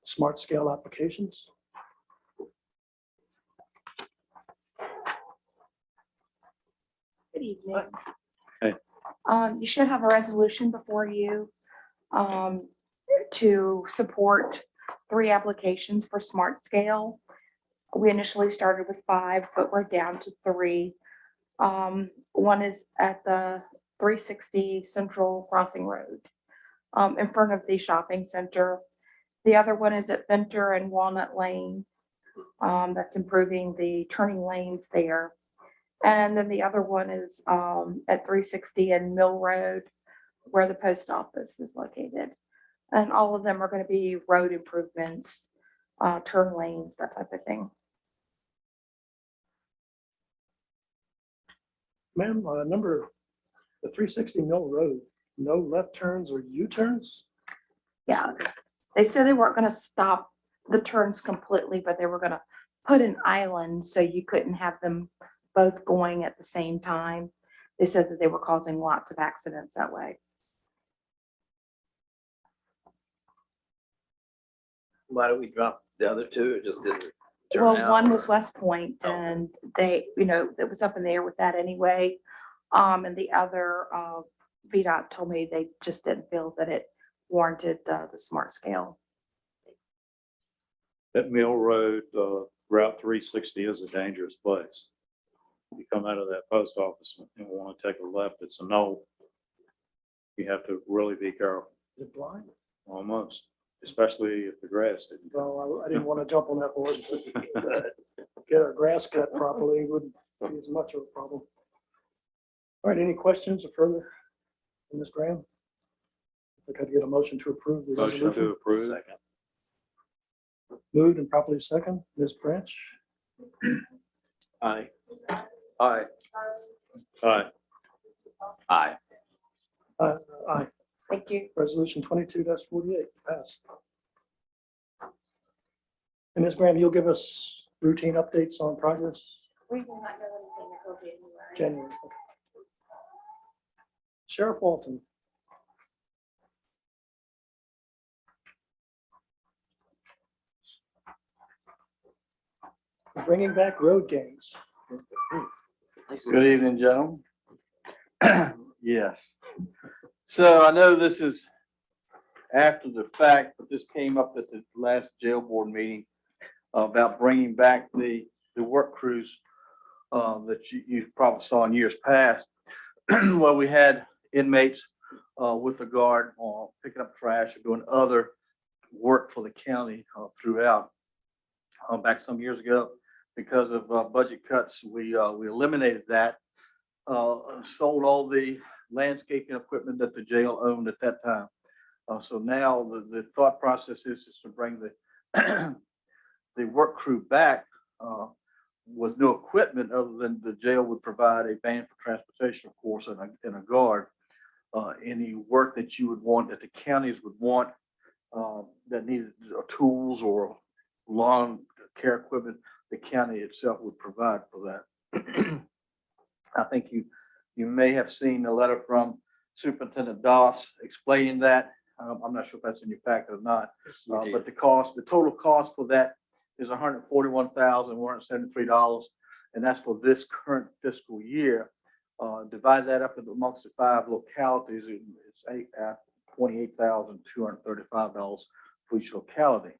smart scale applications. Good evening. Hey. You should have a resolution before you to support 3 applications for Smart Scale. We initially started with 5, but we're down to 3. One is at the 360 Central Crossing Road in front of the shopping center. The other one is at Venter and Walnut Lane. That's improving the turning lanes there. And then the other one is at 360 and Mill Road, where the post office is located. And all of them are going to be road improvements, turn lanes, that type of thing. Ma'am, number the 360 Mill Road, no left turns or U-turns? Yeah, they said they weren't going to stop the turns completely, but they were going to put an island so you couldn't have them both going at the same time. They said that they were causing lots of accidents that way. Why do we drop the other 2? It just didn't turn Well, out, one was or- West Point, Okay. and they, it was up in the air with that anyway. And the other, VDOT told me they just didn't feel that it warranted the Smart Scale. that Mill Road, Route 360 is a dangerous place. You come out of that post office and want to take a left, it's a no. You have to really be careful, Is it blind? almost, especially if the grass didn't. Well, I didn't want to jump on that horse. But get our grass cut properly wouldn't be as much of a problem. All right, any questions or further from Ms. Graham? I could get a motion to approve the Motion resolution. to approve. Second. Moved and properly second. Ms. Branch? Aye. Aye. Aye. Aye. Aye. Thank you. Resolution 22-48 passed. And Ms. Graham, you'll give us routine updates on progress? We will not know anything until January. January. Okay. Sheriff Walton. Bringing back road gangs. Good evening, gentlemen. Yes. So I know this is after the fact, but this came up at the last jail board meeting about bringing back the work crews that you probably saw in years past. Well, we had inmates with the guard picking up trash or doing other work for the county throughout. Back some years ago, because of budget cuts, we eliminated that, sold all the landscaping equipment that the jail owned at that time. So now the thought process is to bring the the work crew back with no equipment other than the jail would provide a van for transportation, of course, and a guard. Any work that you would want, that the counties would want, that needed tools or lawn care equipment, the county itself would provide for that. I think you may have seen a letter from Superintendent Doss explaining that. I'm not sure if that's in your packet or not, but the total cost for that is $141,173, and that's for this current fiscal year. divide that up amongst the 5 localities, it's $28,235 for each locality.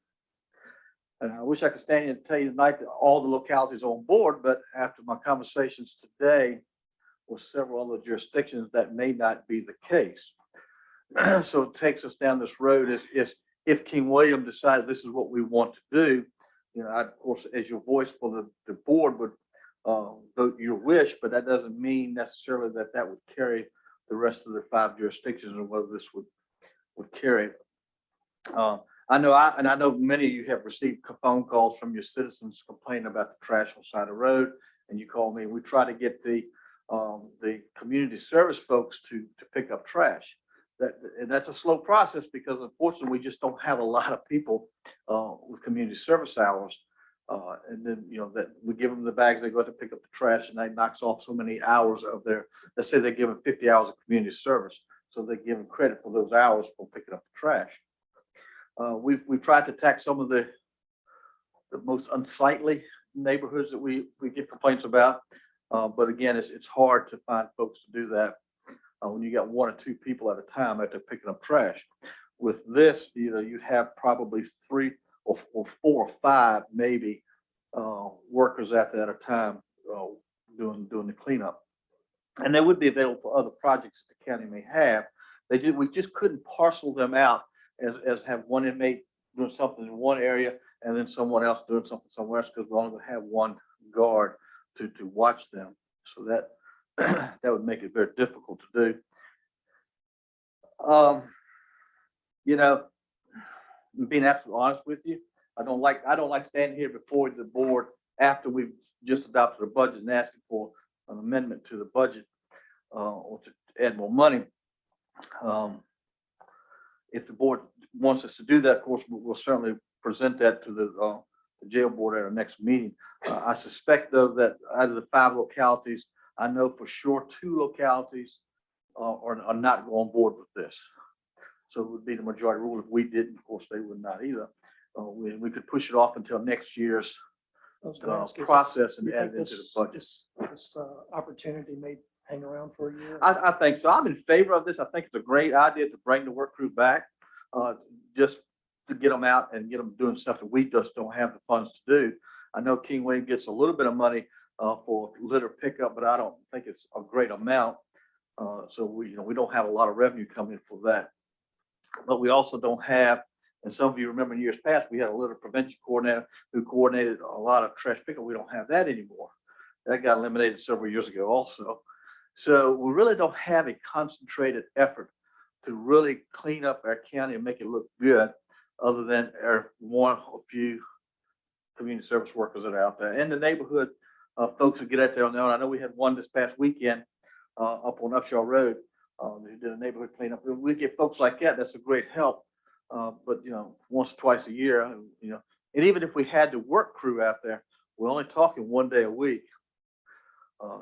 And I wish I could stand here and tell you tonight that all the localities are on board, but after my conversations today with several other jurisdictions, that may not be the case. So it takes us down this road if King William decided this is what we want to do, I, of course, as your voice for the board would vote your wish, but that doesn't mean necessarily that would carry the rest of the 5 jurisdictions and whether this would carry. I know many of you have received phone calls from your citizens complaining about the trash on the side of the road, and you call me. We try to get the community service folks to pick up trash. That's a slow process because unfortunately we just don't have a lot of people with community service hours. And then, that we give them the bags, they go to pick up the trash, and that knocks off so many hours of their, let's say they give them 50 hours of community service. So they give them credit for those hours for picking up the trash. We've tried to attack some of the most unsightly neighborhoods that we get complaints about. But again, it's hard to find folks to do that when you got 1 or 2 people at a time after picking up trash. With this, you have probably 3 or 4 or 5 maybe workers at a time doing the cleanup. And they would be available for other projects that the county may have. We just couldn't parcel them out as have one inmate doing something in one area and then someone else doing something somewhere else, because we only have one guard to watch them. So that that would make it very difficult to do. Being absolutely honest with you, I don't like standing here before the board after we've just adopted a budget and asking for an amendment to the budget or to add more money. If the board wants us to do that, of course, we'll certainly present that to the jail board at our next meeting. I suspect, though, that out of the 5 localities, I know for sure 2 localities are not on board with this. So it would be the majority rule. If we didn't, of course, they would not either. We could push it off until next year's process and add it into the budget. This opportunity may hang around for a year. I think so. I'm in favor of this. I think it's a great idea to bring the work crew back, just to get them out and get them doing stuff that we just don't have the funds to do. I know King William gets a little bit of money for litter pickup, but I don't think it's a great amount. So we don't have a lot of revenue coming for that. But we also don't have, and some of you remember in years past, we had a litter prevention coordinator who coordinated a lot of trash pickup. We don't have that anymore. That got eliminated several years ago also. So we really don't have a concentrated effort to really clean up our county and make it look good, other than our 1 or few community service workers that are out there. And the neighborhood folks who get out there on their own. I know we had one this past weekend up on Upshaw Road. They did a neighborhood cleanup. We get folks like that. That's a great help. But once or twice a year, and even if we had the work crew out there, we're only talking 1 day a week.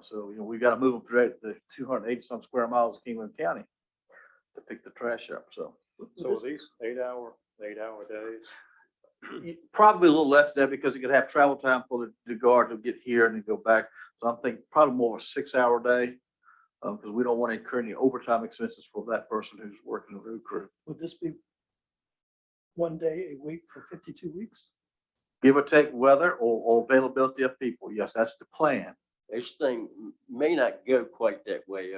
So we got to move them through the 280 some square miles of Kingwood County to pick the trash up. So are these 8-hour days? Probably a little less than that, because you could have travel time for the guard to get here and then go back. So I'm thinking probably more of a 6-hour day, because we don't want to incur any overtime expenses for that person who's working the road crew. Would this be 1 day a week for 52 weeks? Give or take weather or availability of people. Yes, that's the plan. This thing may not go quite that way.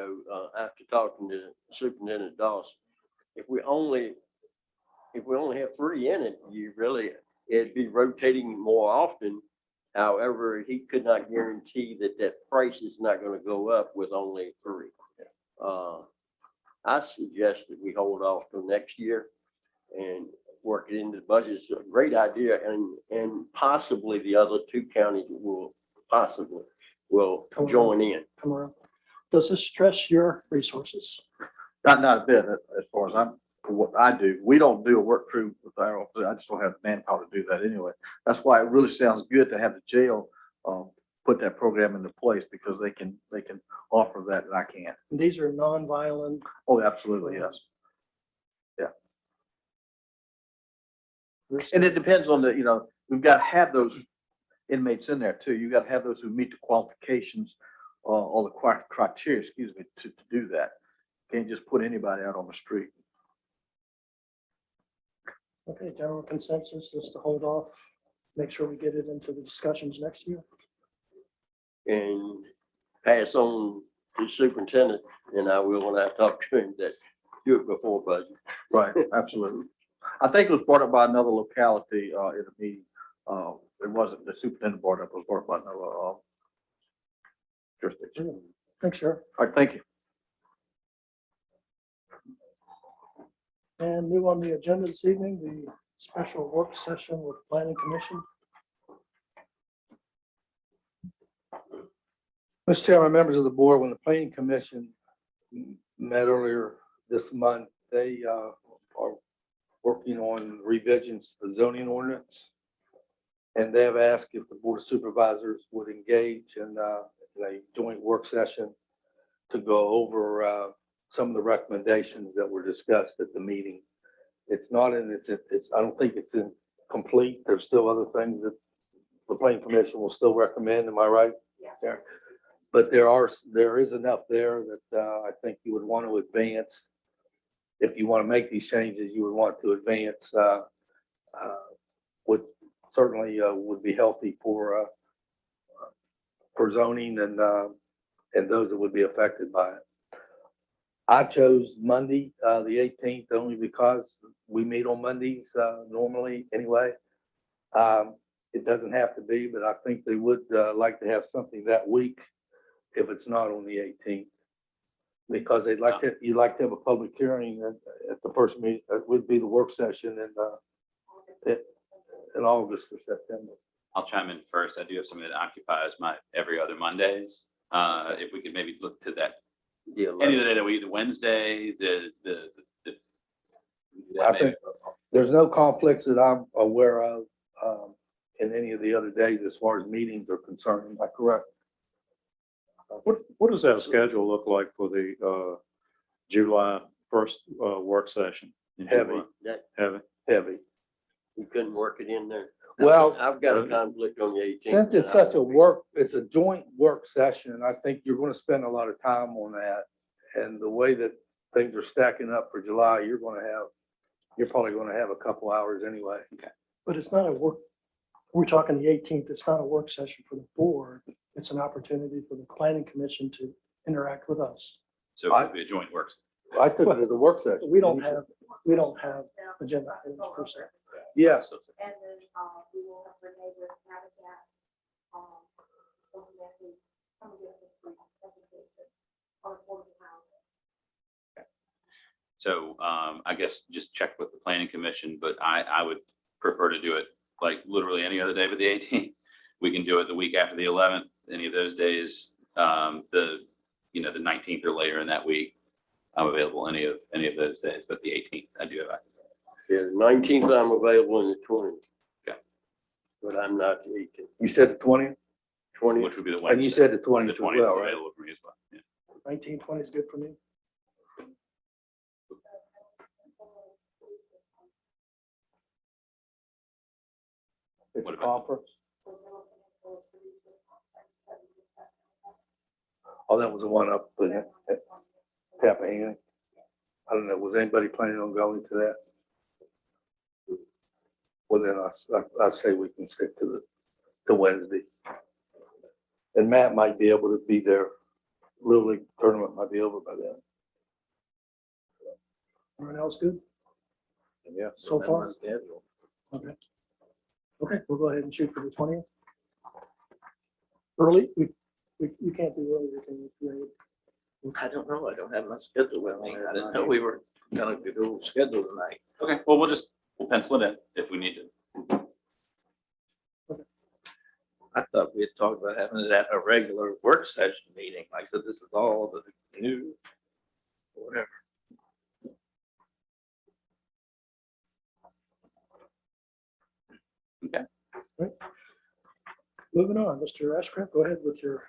After talking to Superintendent Dawson, if we only have 3 in it, it'd be rotating more often. However, he could not guarantee that price is not going to go up with only 3. I suggest that we hold off till next year and work it into the budget. It's a great idea, and possibly the other 2 counties will join in. Come around. Does this stress your resources? Not a bit, as far as what I do. We don't do a work crew with our office. I just don't have the manpower to do that anyway. That's why it really sounds good to have the jail put that program into place, because they can offer that and I can't. And these are non-violent. Oh, absolutely, yes. Yeah. And it depends on we've got to have those inmates in there too. You got to have those who meet the qualifications all the criteria, excuse me, to do that. Can't just put anybody out on the street. Okay, general consensus is to hold off, make sure we get it into the discussions next year. And pass on to the superintendent, and I will, when I talk to him, that do it before budget. Right, absolutely. I think it was brought up by another locality in a meeting. It wasn't the superintendent brought it up, it was brought up by another jurisdiction. Thanks, Sheriff. All right, thank you. And new on the agenda this evening, the special work session with Planning Commission. Mr. Chairman, members of the board, when the planning commission met earlier this month, they are working on revisions to the zoning ordinance. And they have asked if the board of supervisors would engage in a joint work session to go over some of the recommendations that were discussed at the meeting. It's not in, I don't think it's incomplete. There's still other things that the planning commission will still recommend. Am I right? Yeah. But there is enough there that I think you would want to advance. If you want to make these changes, you would want to advance, would certainly would be healthy for zoning and those that would be affected by it. I chose Monday, the 18th, only because we meet on Mondays normally anyway. It doesn't have to be, but I think they would like to have something that week if it's not on the 18th. Because you'd like to have a public hearing at the first meeting, that would be the work session in August or September. I'll chime in first. I do have something that occupies my every other Mondays. If we could maybe look to that, any of the day that we, the Wednesday, I think there's no conflicts that I'm aware of in any of the other days as far as meetings are concerned. Am I correct? What does that schedule look like for the July 1st work session? in Heavy. July? Heavy. We couldn't work it in there. Well, I've got a conflict on the 18th. since it's it's a joint work session, I think you're going to spend a lot of time on that. And the way that things are stacking up for July, you're probably going to have a couple hours anyway. Okay. But it's not a work, we're talking the 18th, it's not a work session for the board. It's an opportunity for the planning commission to interact with us. So it would be a joint work. I took it as a work session. We don't have agenda items per se. Yeah. And then, we will have Renee with Habitat, So I guess just check with the planning commission, but I would prefer to do it like literally any other day but the 18th. We can do it the week after the 11th, any of those days. The 19th or later in that week, I'm available any of those days, but the 18th I do have. Yeah, the 19th I'm available and the 20th. Okay. But I'm not the 18th. You said the 20th? 20th. Which would be the And Wednesday. you said the The 20th as 20th well, is right? available for me as well. Yeah. 1920 is good for me. It's What a about- conference. Oh, that was the one up at Rappahannock. I don't know, was anybody planning on going to that? Well, then I say we can stick to Wednesday. And Matt might be able to be there. Little League tournament might be over by then. Everyone else good? Yeah. So far? Okay. Okay, we'll go ahead and shoot for the 20th. Early? You can't do earlier, can you? I don't know. I don't have my schedule with me. I didn't know we were gonna do schedule tonight. Okay, well, we'll pencil it in if we need to. I thought we had talked about having it at a regular work session meeting. Like I said, this is all the new, whatever. Okay. Moving on, Mr. Ashcraft, go ahead with your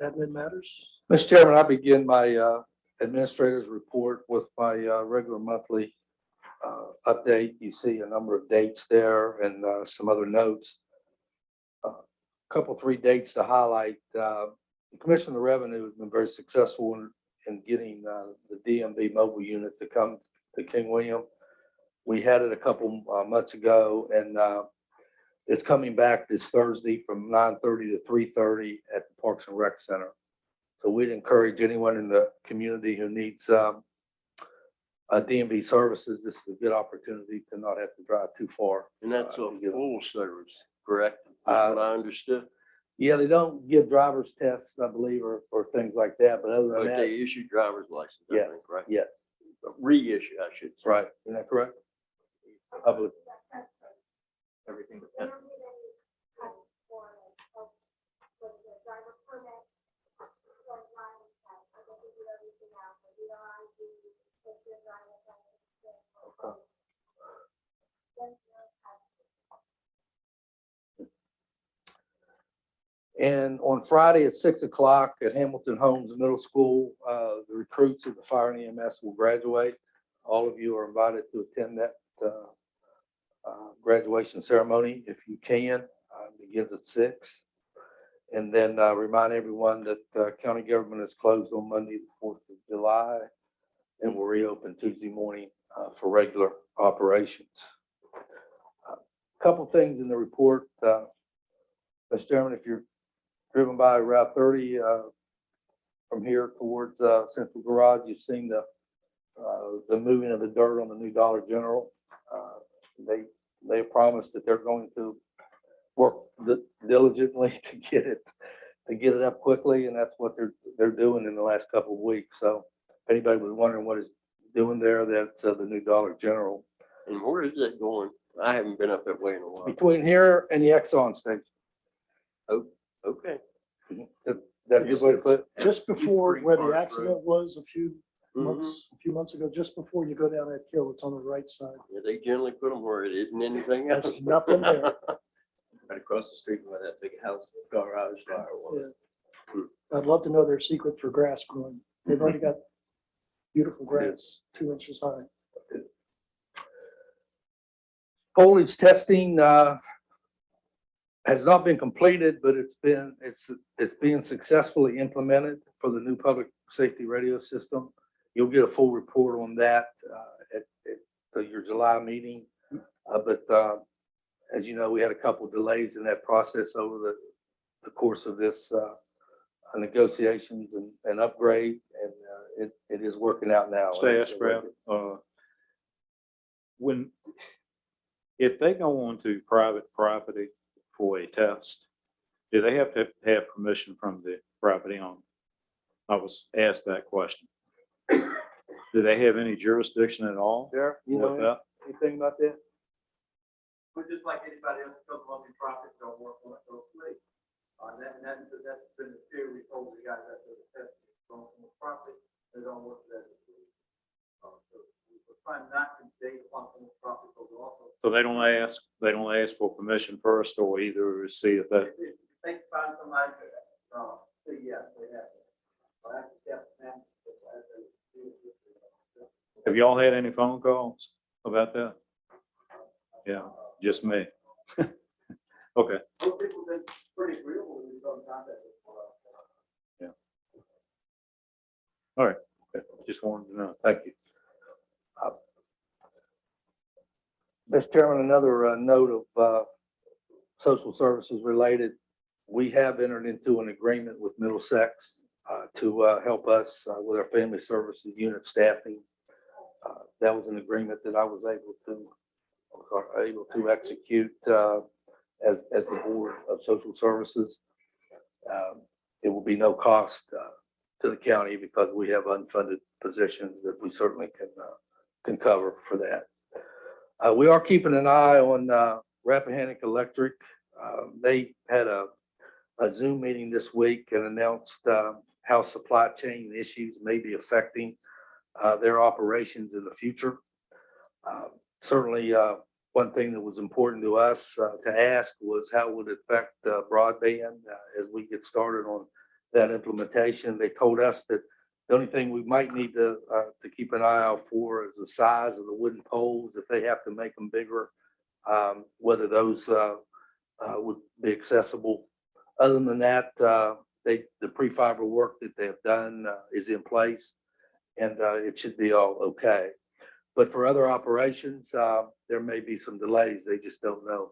admin matters. Mr. Chairman, I begin my administrator's report with my regular monthly update. You see a number of dates there and some other notes. Couple, 3 dates to highlight. the Commission of Revenue has been very successful in getting the DMV mobile unit to come to King William. We had it a couple months ago, and it's coming back this Thursday from 9:30 to 3:30 at the Parks and Rec Center. So we'd encourage anyone in the community who needs DMV services. This is a good opportunity to not have to drive too far. And that's a to get it. full service, correct? That's what I understood. Yeah, they don't give driver's tests, I believe, or things like that, but other than But that, they issue driver's license, I yes, think, right? yes, Reissue, I should say. right. Isn't that correct? I believe- Everything. And on Friday at 6 o'clock at Hamilton Homes Middle School, the recruits of the fire and EMS will graduate. All of you are invited to attend that graduation ceremony if you can. It begins at 6. And then remind everyone that county government is closed on Monday, the 4th of July, and will reopen Tuesday morning for regular operations. Couple things in the report, Mr. Chairman, if you're driven by Route 30 from here towards Central Garage, you've seen the moving of the dirt on the new Dollar General. They promised that they're going to work diligently to get it up quickly, and that's what they're doing in the last couple of weeks. So if anybody was wondering what it's doing there, that's the new Dollar General. And where is that going? I haven't been up that way in a while. Between here and the Exxon station. Okay. That's a good way to put it. Just before where the Park accident was a few Mhm. months ago, just before you go down that hill, it's on the right side. Yeah, they generally put them where it isn't anything else. There's nothing there. Right across the street where that big house garage fire was. I'd love to know their secret for grass growing. They've already got beautiful grass, 2 inches high. Foliage testing has not been completed, but it's being successfully implemented for the new public safety radio system. You'll get a full report on that at your July meeting. But as you know, we had a couple of delays in that process over the course of this negotiations and upgrade, and it is working out now. Staff, if they go onto private property for a test, do they have to have permission from the property owner? I was asked that question. Do they have any jurisdiction at all? There, you with know that? anything about that? But just like anybody else comes on the profit, don't work on it totally. That's been the theory we told the guys after the test, going from the profit, they don't work that. So we're trying not to date upon the profit, but we also. So they don't ask for permission first, or either see if that, If you think find somebody, say yes, they have. But I just have have y'all had any phone calls about that? Yeah, just me. Okay. Most people been pretty agreeable when we go in contact with. All right. Just wanted to know. Thank you. Mr. Chairman, another note of social services related. We have entered into an agreement with Middlesex to help us with our family services unit staffing. That was an agreement that I was able to execute as the Board of Social Services. It will be no cost to the county because we have unfunded positions that we certainly can cover for that. We are keeping an eye on Rappahannock Electric. They had a Zoom meeting this week and announced how supply chain issues may be affecting their operations in the future. Certainly, one thing that was important to us to ask was how would it affect broadband as we get started on that implementation. They told us that the only thing we might need to keep an eye out for is the size of the wooden poles, if they have to make them bigger, whether those would be accessible. Other than that, the pre-fiber work that they have done is in place, and it should be all okay. But for other operations, there may be some delays. They just don't know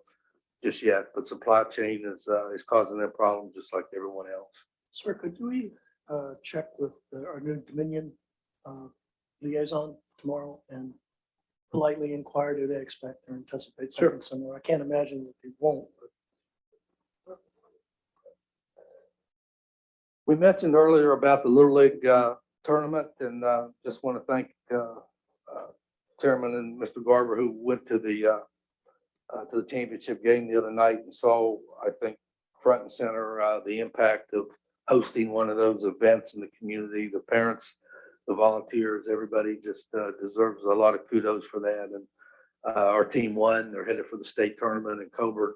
just yet. But supply chain is causing them problems just like everyone else. Sir, could we check with our new Dominion liaison tomorrow and politely inquire, do they expect or anticipate something similar? I can't imagine that they won't, but We mentioned earlier about the Little League tournament, and just want to thank Chairman and Mr. Garber, who went to the championship game the other night and saw, I think, front and center the impact of hosting one of those events in the community. The parents, the volunteers, everybody just deserves a lot of kudos for that. And our team won. They're headed for the state tournament in Coburg.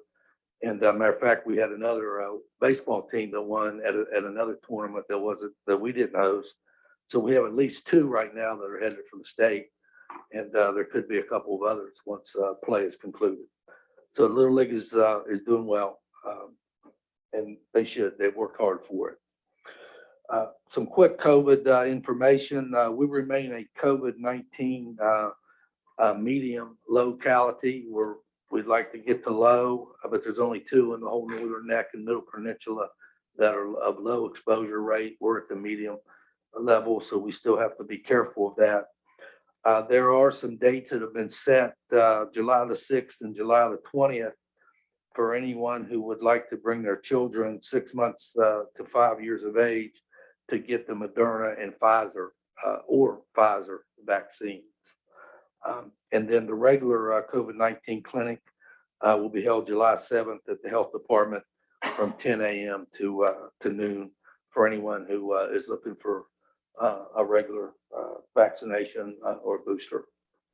And matter of fact, we had another baseball team that won at another tournament that we didn't host. So we have at least two right now that are headed for the state, and there could be a couple of others once play is concluded. So Little League is doing well, and they should. They've worked hard for it. Some quick COVID information. We remain a COVID-19 medium locality. We'd like to get to low, but there's only two in the whole northern neck and middle peninsula that are of low exposure rate. We're at the medium level, so we still have to be careful of that. There are some dates that have been set, July the 6th and July the 20th, for anyone who would like to bring their children 6 months to 5 years of age to get the Moderna and Pfizer or Pfizer vaccines. And then the regular COVID-19 clinic will be held July 7th at the health department from 10 a.m. to noon for anyone who is looking for a regular vaccination or booster.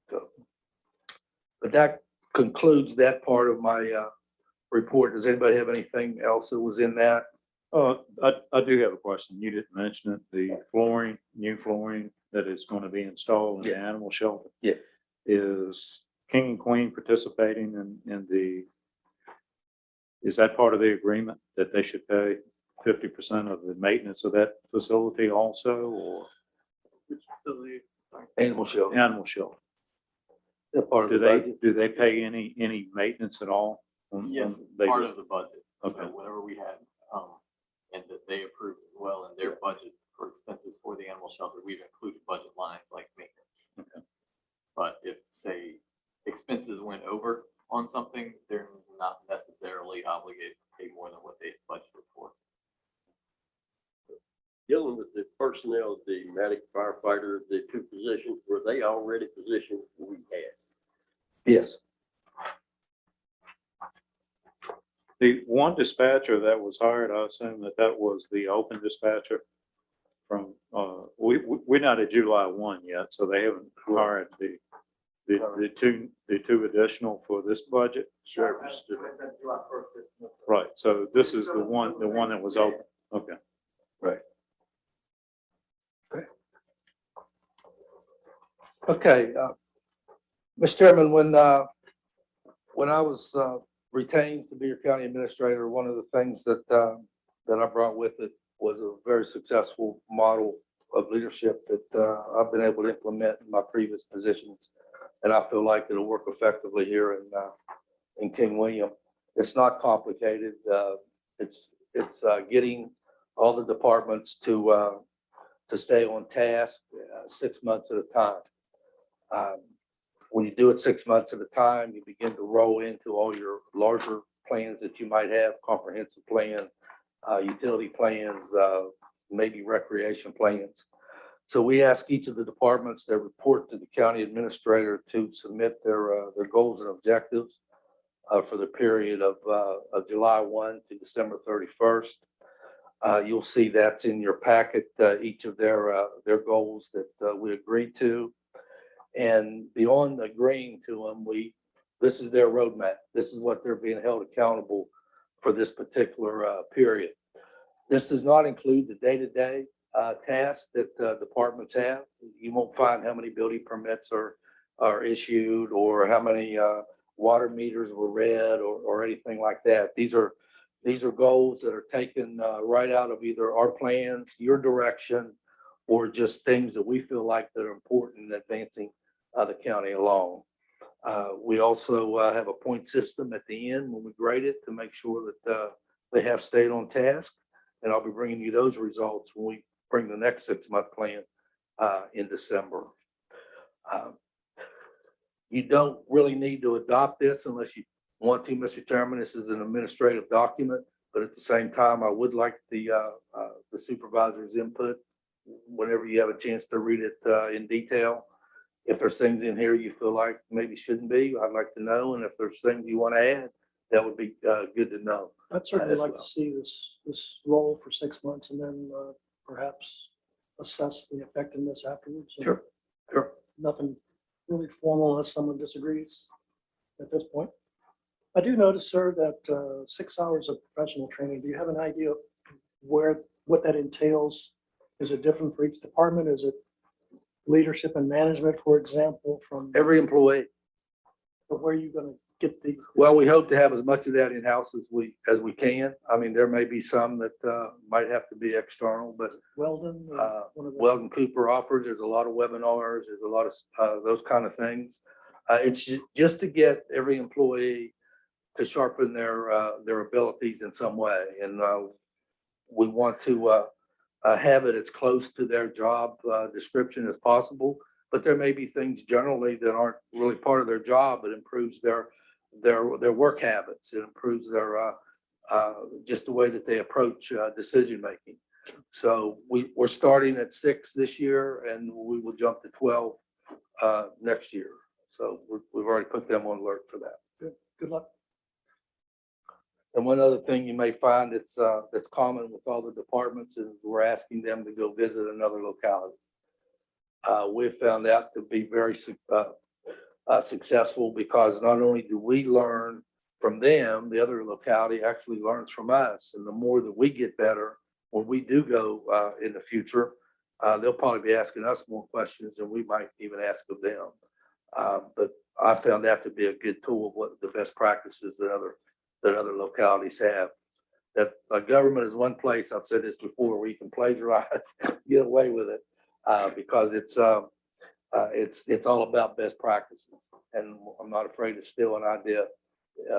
So, but that concludes that part of my report. Does anybody have anything else that was in that? I do have a question. You didn't mention it, the flooring, new flooring that is going to be installed in the animal shelter. Yeah. Is King and Queen participating in is that part of the agreement that they should pay 50% of the maintenance of that facility also, or? Which facility? Animal shelter. Animal shelter. That part of Do the they, budget. do they pay any maintenance at all? Yes, They part do? of the budget. Okay. So whatever we had, and that they approved as well in their budget for expenses for the animal shelter, we've included budget lines like maintenance. Okay. But if, say, expenses went over on something, they're not necessarily obligated to pay more than what they budgeted for. Dealing with the personnel, the medic firefighter, the two positions, were they already positioned we had? Yes. The one dispatcher that was hired, I assume that was the open dispatcher from, we're not at July 1 yet, so they haven't hired the two additional for this budget. Sure. Right, so this is the one that was open. Okay. Right. Okay. Mr. Chairman, when I was retained to be your county administrator, one of the things that I brought with it was a very successful model of leadership that I've been able to implement in my previous positions, and I feel like it'll work effectively here in King William. It's not complicated. It's getting all the departments to stay on task 6 months at a time. When you do it 6 months at a time, you begin to roll into all your larger plans that you might have, comprehensive plan, utility plans, maybe recreation plans. So we ask each of the departments that report to the county administrator to submit their goals and objectives for the period of July 1 to December 31st. You'll see that's in your packet, each of their goals that we agreed to. And beyond agreeing to them, this is their roadmap. This is what they're being held accountable for this particular period. This does not include the day-to-day tasks that departments have. You won't find how many building permits are issued or how many water meters were read or anything like that. These are These are goals that are taken right out of either our plans, your direction, or just things that we feel like that are important in advancing the county along. We also have a point system at the end when we grade it to make sure that they have stayed on task. And I'll be bringing you those results when we bring the next 6-month plan in December. You don't really need to adopt this unless you want to, Mr. Chairman. This is an administrative document, but at the same time, I would like the supervisor's input whenever you have a chance to read it in detail. If there's things in here you feel like maybe shouldn't be, I'd like to know. And if there's things you want to add, that would be good to know. I'd certainly as like well. to see this roll for 6 months and then perhaps assess the effectiveness afterwards. Sure, sure. Nothing really formal unless someone disagrees at this point. I do notice, sir, that 6 hours of professional training, do you have an idea of what that entails? Is it different for each department? Is it leadership and management, for example, from Every employee. where are you going to get the? Well, we hope to have as much of that in-house as we can. I mean, there may be some that might have to be external, but Weldon? One of the- Weldon Cooper offers, there's a lot of webinars, there's a lot of those kind of things. It's just to get every employee to sharpen their abilities in some way. And we want to have it as close to their job description as possible. But there may be things generally that aren't really part of their job, but improves their work habits. It improves their just the way that they approach decision making. So we're starting at 6 this year, and we will jump to 12 next year. So we've already put them on alert for that. Good luck. And one other thing you may find that's common with all the departments is we're asking them to go visit another locality. We've found that to be very successful because not only do we learn from them, the other locality actually learns from us. And the more that we get better when we do go in the future, they'll probably be asking us more questions than we might even ask of them. But I found that to be a good tool of what the best practices that other localities have. That government is one place, I've said this before, where you can plagiarize, get away with it, because it's all about best practices. And I'm not afraid to steal an idea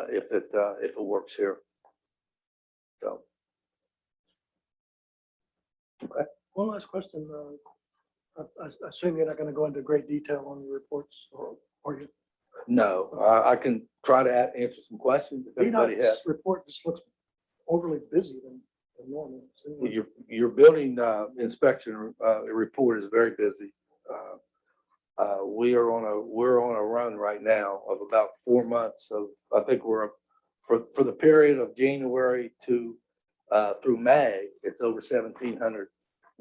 if it works here. So. Okay. One last question. I assume you're not going to go into great detail on your reports, or you? No, I can try to answer some questions if anybody has. VDOT's report just looks overly busy than normal. Your building inspection report is very busy. We're on a run right now of about 4 months. So I think we're for the period of January to through May, it's over 1,700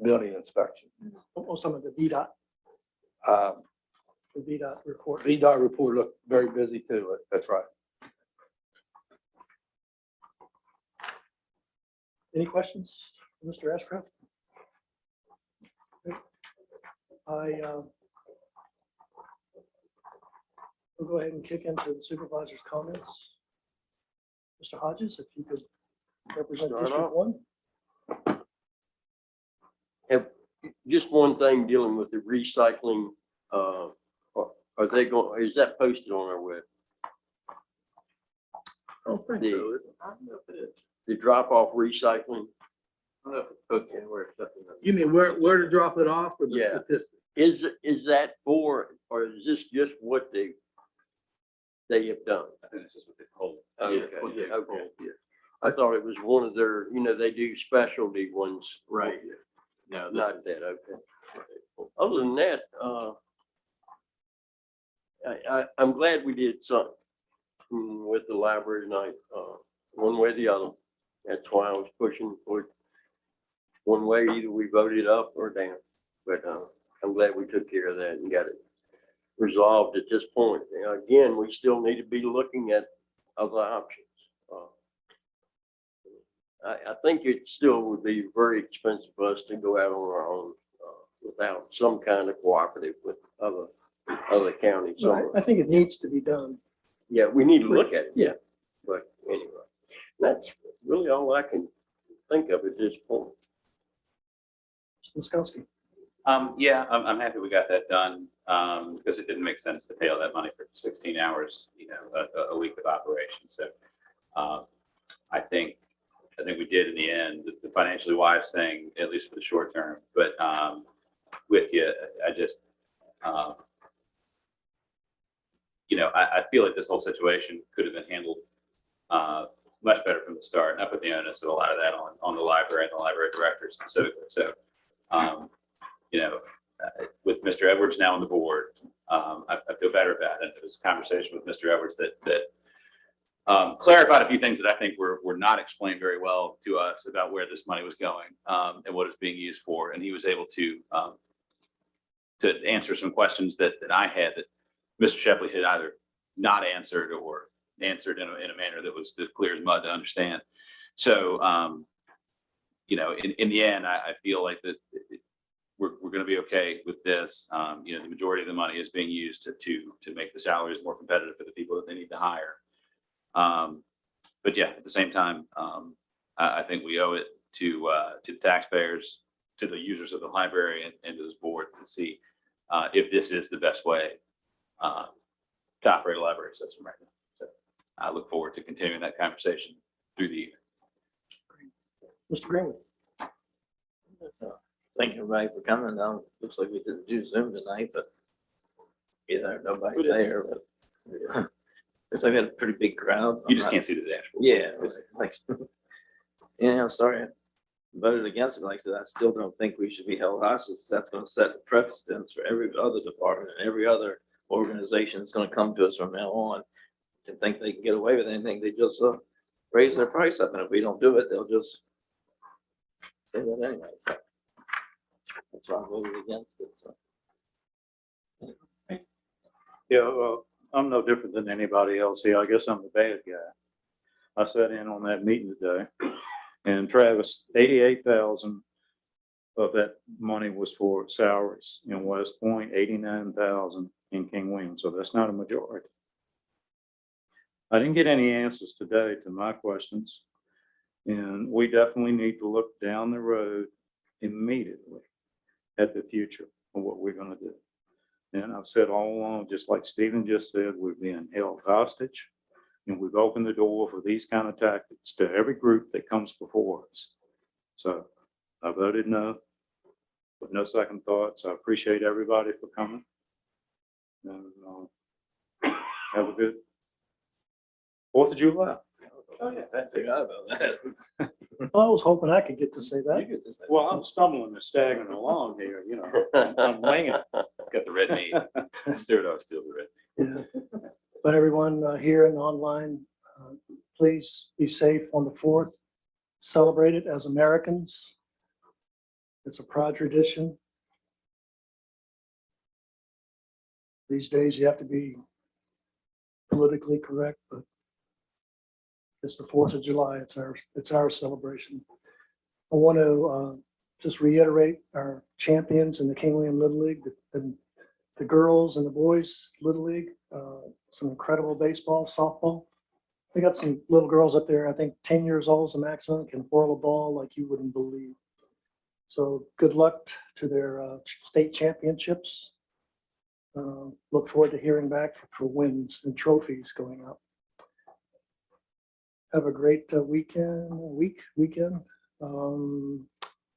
building inspections. Almost some of the VDOT. The VDOT report. VDOT report looked very busy too. That's right. Any questions, for Mr. Ashcraft? We'll go ahead and kick into the supervisor's comments. Mr. Hodges, if you could represent Start District off. 1. Have just one thing dealing with the recycling, are they going, is that posted on our web? I don't think The- so. I don't know if it is. The drop off recycling, I don't know if it's posted anywhere except in the. You mean where to drop it off or the Yeah. statistics? is that for, or is this just what they have done? I think it's just what they call it. Okay, what they okay. call it, yeah. I thought it was one of their, they do specialty ones. Right. No, this Not is- that, okay. Other than that, I'm glad we did something with the library tonight, one way or the other. That's why I was pushing for it. One way, either we voted up or down, but I'm glad we took care of that and got it resolved at this point. Now, again, we still need to be looking at other options. I think it still would be very expensive for us to go out on our own without some kind of cooperative with other counties. So I think it needs to be done. Yeah, we need to look at it, yeah, but anyway. That's really all I can think of at this point. Mr. Miskowski. Yeah, I'm happy we got that done, because it didn't make sense to pay all that money for 16 hours, a week of operation. So, I think we did in the end, the financially wise thing, at least for the short term, but, with you, I just, I feel like this whole situation could have been handled, much better from the start. And I put the onus of a lot of that on the library and the library directors specifically. So, with Mr. Edwards now on the board, I feel better about it. There was a conversation with Mr. Edwards that clarified a few things that I think were not explained very well to us about where this money was going, and what it's being used for. And he was able to answer some questions that I had that Mr. Shepley had either not answered or answered in a manner that was clear as mud to understand. So, in the end, I feel like that we're going to be okay with this. The majority of the money is being used to make the salaries more competitive for the people that they need to hire. But yeah, at the same time, I think we owe it to the taxpayers, to the users of the library, and to this board to see if this is the best way to operate a library system right now. So I look forward to continuing that conversation through the year. Mr. Greenwood. Thank you, everybody, for coming. Looks like we didn't do Zoom tonight, but either nobody's there, but looks like we had a pretty big crowd. You just can't see the dashboard. Yeah, it was like, I'm sorry I voted against it. Like I said, I still don't think we should be held hostage. That's going to set the precedence for every other department and every other organization that's going to come to us from now on and think they can get away with anything. They just raise their price up, and if we don't do it, they'll just say that anyway. So that's why I voted against it. So. Yeah, well, I'm no different than anybody else here. I guess I'm the bad guy. I sat in on that meeting today, and Travis, 88,000 of that money was for salaries in West Point, 89,000 in King William. So that's not a majority. I didn't get any answers today to my questions, and we definitely need to look down the road immediately at the future of what we're going to do. And I've said all along, just like Stephen just said, we're being held hostage, and we've opened the door for these kind of tactics to every group that comes before us. So I voted no, with no second thoughts. I appreciate everybody for coming. And have a good 4th of July. Oh yeah, I forgot about that. I was hoping I could get to say that. Well, I'm stumbling and staggering along here, I'm winging it. Got the red meat. Steer steal the red. Yeah. But everyone here and online, please be safe on the 4th. Celebrate it as Americans. It's a proud tradition. These days you have to be politically correct, but it's the 4th of July. It's our celebration. I want to just reiterate our champions in the King William Little League, the girls and the boys Little League, some incredible baseball, softball. We got some little girls up there, I think 10 years old is the maximum, can whirl a ball like you wouldn't believe. So good luck to their state championships. Look forward to hearing back for wins and trophies going up. Have a great weekend.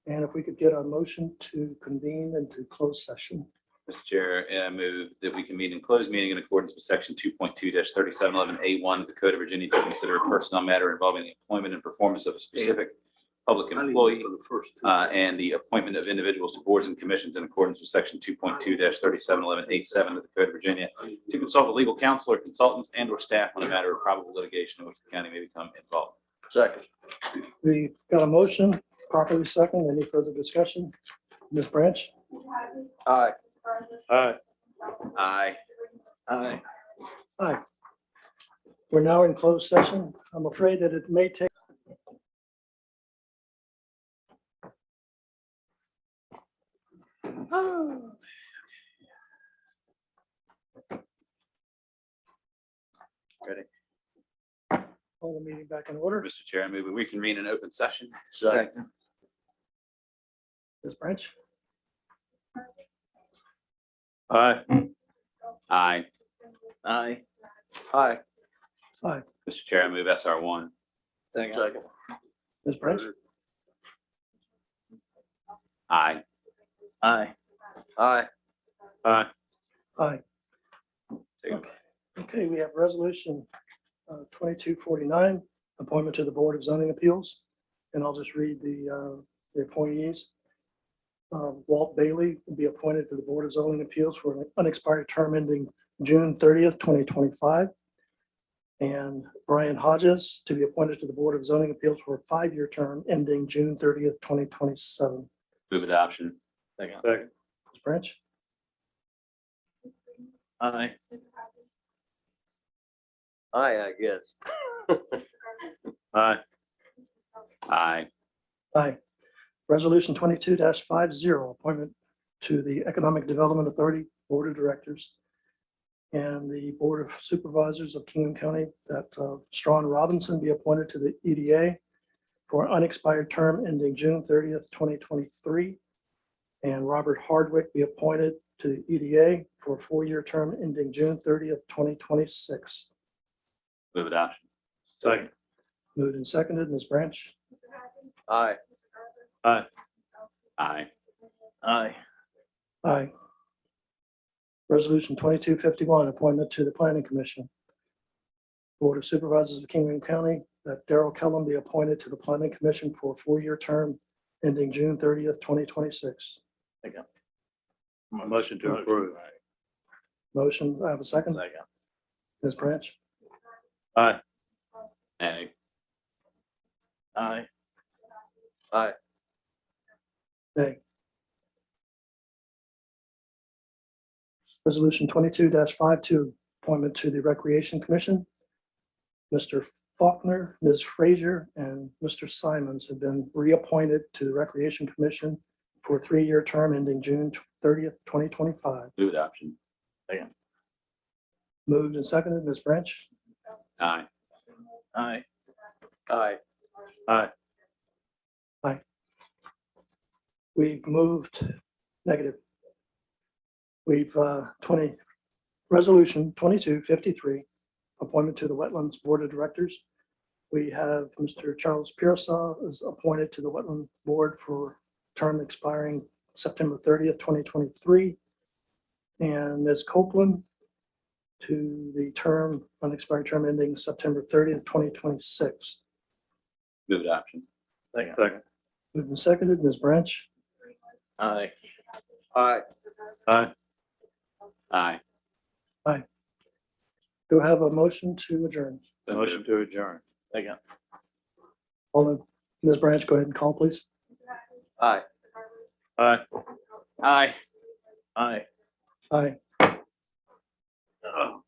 And if we could get a motion to convene into closed session. Mr. Chair, I move that we convene in closed meeting in accordance with section 2.2-3711A1 of the Code of Virginia to consider a personnel matter involving the employment and performance of a specific public employee and the appointment of individuals to boards and commissions in accordance with section 2.2-3711A7 of the Code of Virginia to consult with legal counsel or consultants and or staff on a matter of probable litigation in which the county may become involved. Second. We got a motion, properly second. Any further discussion? Ms. Branch? Aye. All right. Aye. Aye. We're now in closed session. I'm afraid that it may take. Ready? Call the meeting back in order. Mr. Chair, I move we reconvene in open session. Second. Ms. Branch? Aye. Aye. Aye. Aye. Mr. Chair, I move SR1. Second. Ms. Branch? Aye. Aye. Aye. Aye. Aye. Take a- Okay, we have resolution 2249, appointment to the Board of Zoning Appeals. And I'll just read the appointees. Walt Bailey will be appointed to the Board of Zoning Appeals for an unexpired term ending June 30th, 2025. And Brian Hodges to be appointed to the Board of Zoning Appeals for a 5-year term ending June 30th, 2027. Move adoption. Second. Second. Ms. Branch? Aye. Aye, I guess. Aye. Aye. Aye. Resolution 22-50, appointment to the Economic Development Authority Board of Directors and the Board of Supervisors of Kingwood County, that Strawn Robinson be appointed to the EDA for an unexpired term ending June 30th, 2023. And Robert Hardwick be appointed to the EDA for a 4-year term ending June 30th, 2026. Move adoption. Second. Moved and seconded. Ms. Branch? Aye. Aye. Aye. Aye. Aye. Resolution 2251, appointment to the Planning Commission. Board of Supervisors of Kingwood County, that Darrell Kellum be appointed to the Planning Commission for a 4-year term ending June 30th, 2026. Motion to approve. Motion, I have a second. Second. Ms. Branch? Aye. Aye. Aye. Aye. Nay. Resolution 22-52, appointment to the Recreation Commission. Mr. Faulkner, Ms. Frazier, and Mr. Simons have been reappointed to the Recreation Commission for a 3-year term ending June 30th, 2025. Move adoption. Moved and seconded. Ms. Branch? Aye. Aye. Aye. Aye. We've moved, negative. We've resolution 2253, appointment to the Wetlands Board of Directors. We have Mr. Charles Pearsall is appointed to the Wetland Board for term expiring September 30th, 2023. And Ms. Copeland to the term, unexpired term ending September 30th, 2026. Move adoption. Second. Moved and seconded. Ms. Branch? Aye. Aye. Aye. Aye. Do I have a motion to adjourn? Motion to adjourn. Second. Hold on. Ms. Branch, go ahead and call, please. Aye. Aye. Aye. Aye. Aye. Oh.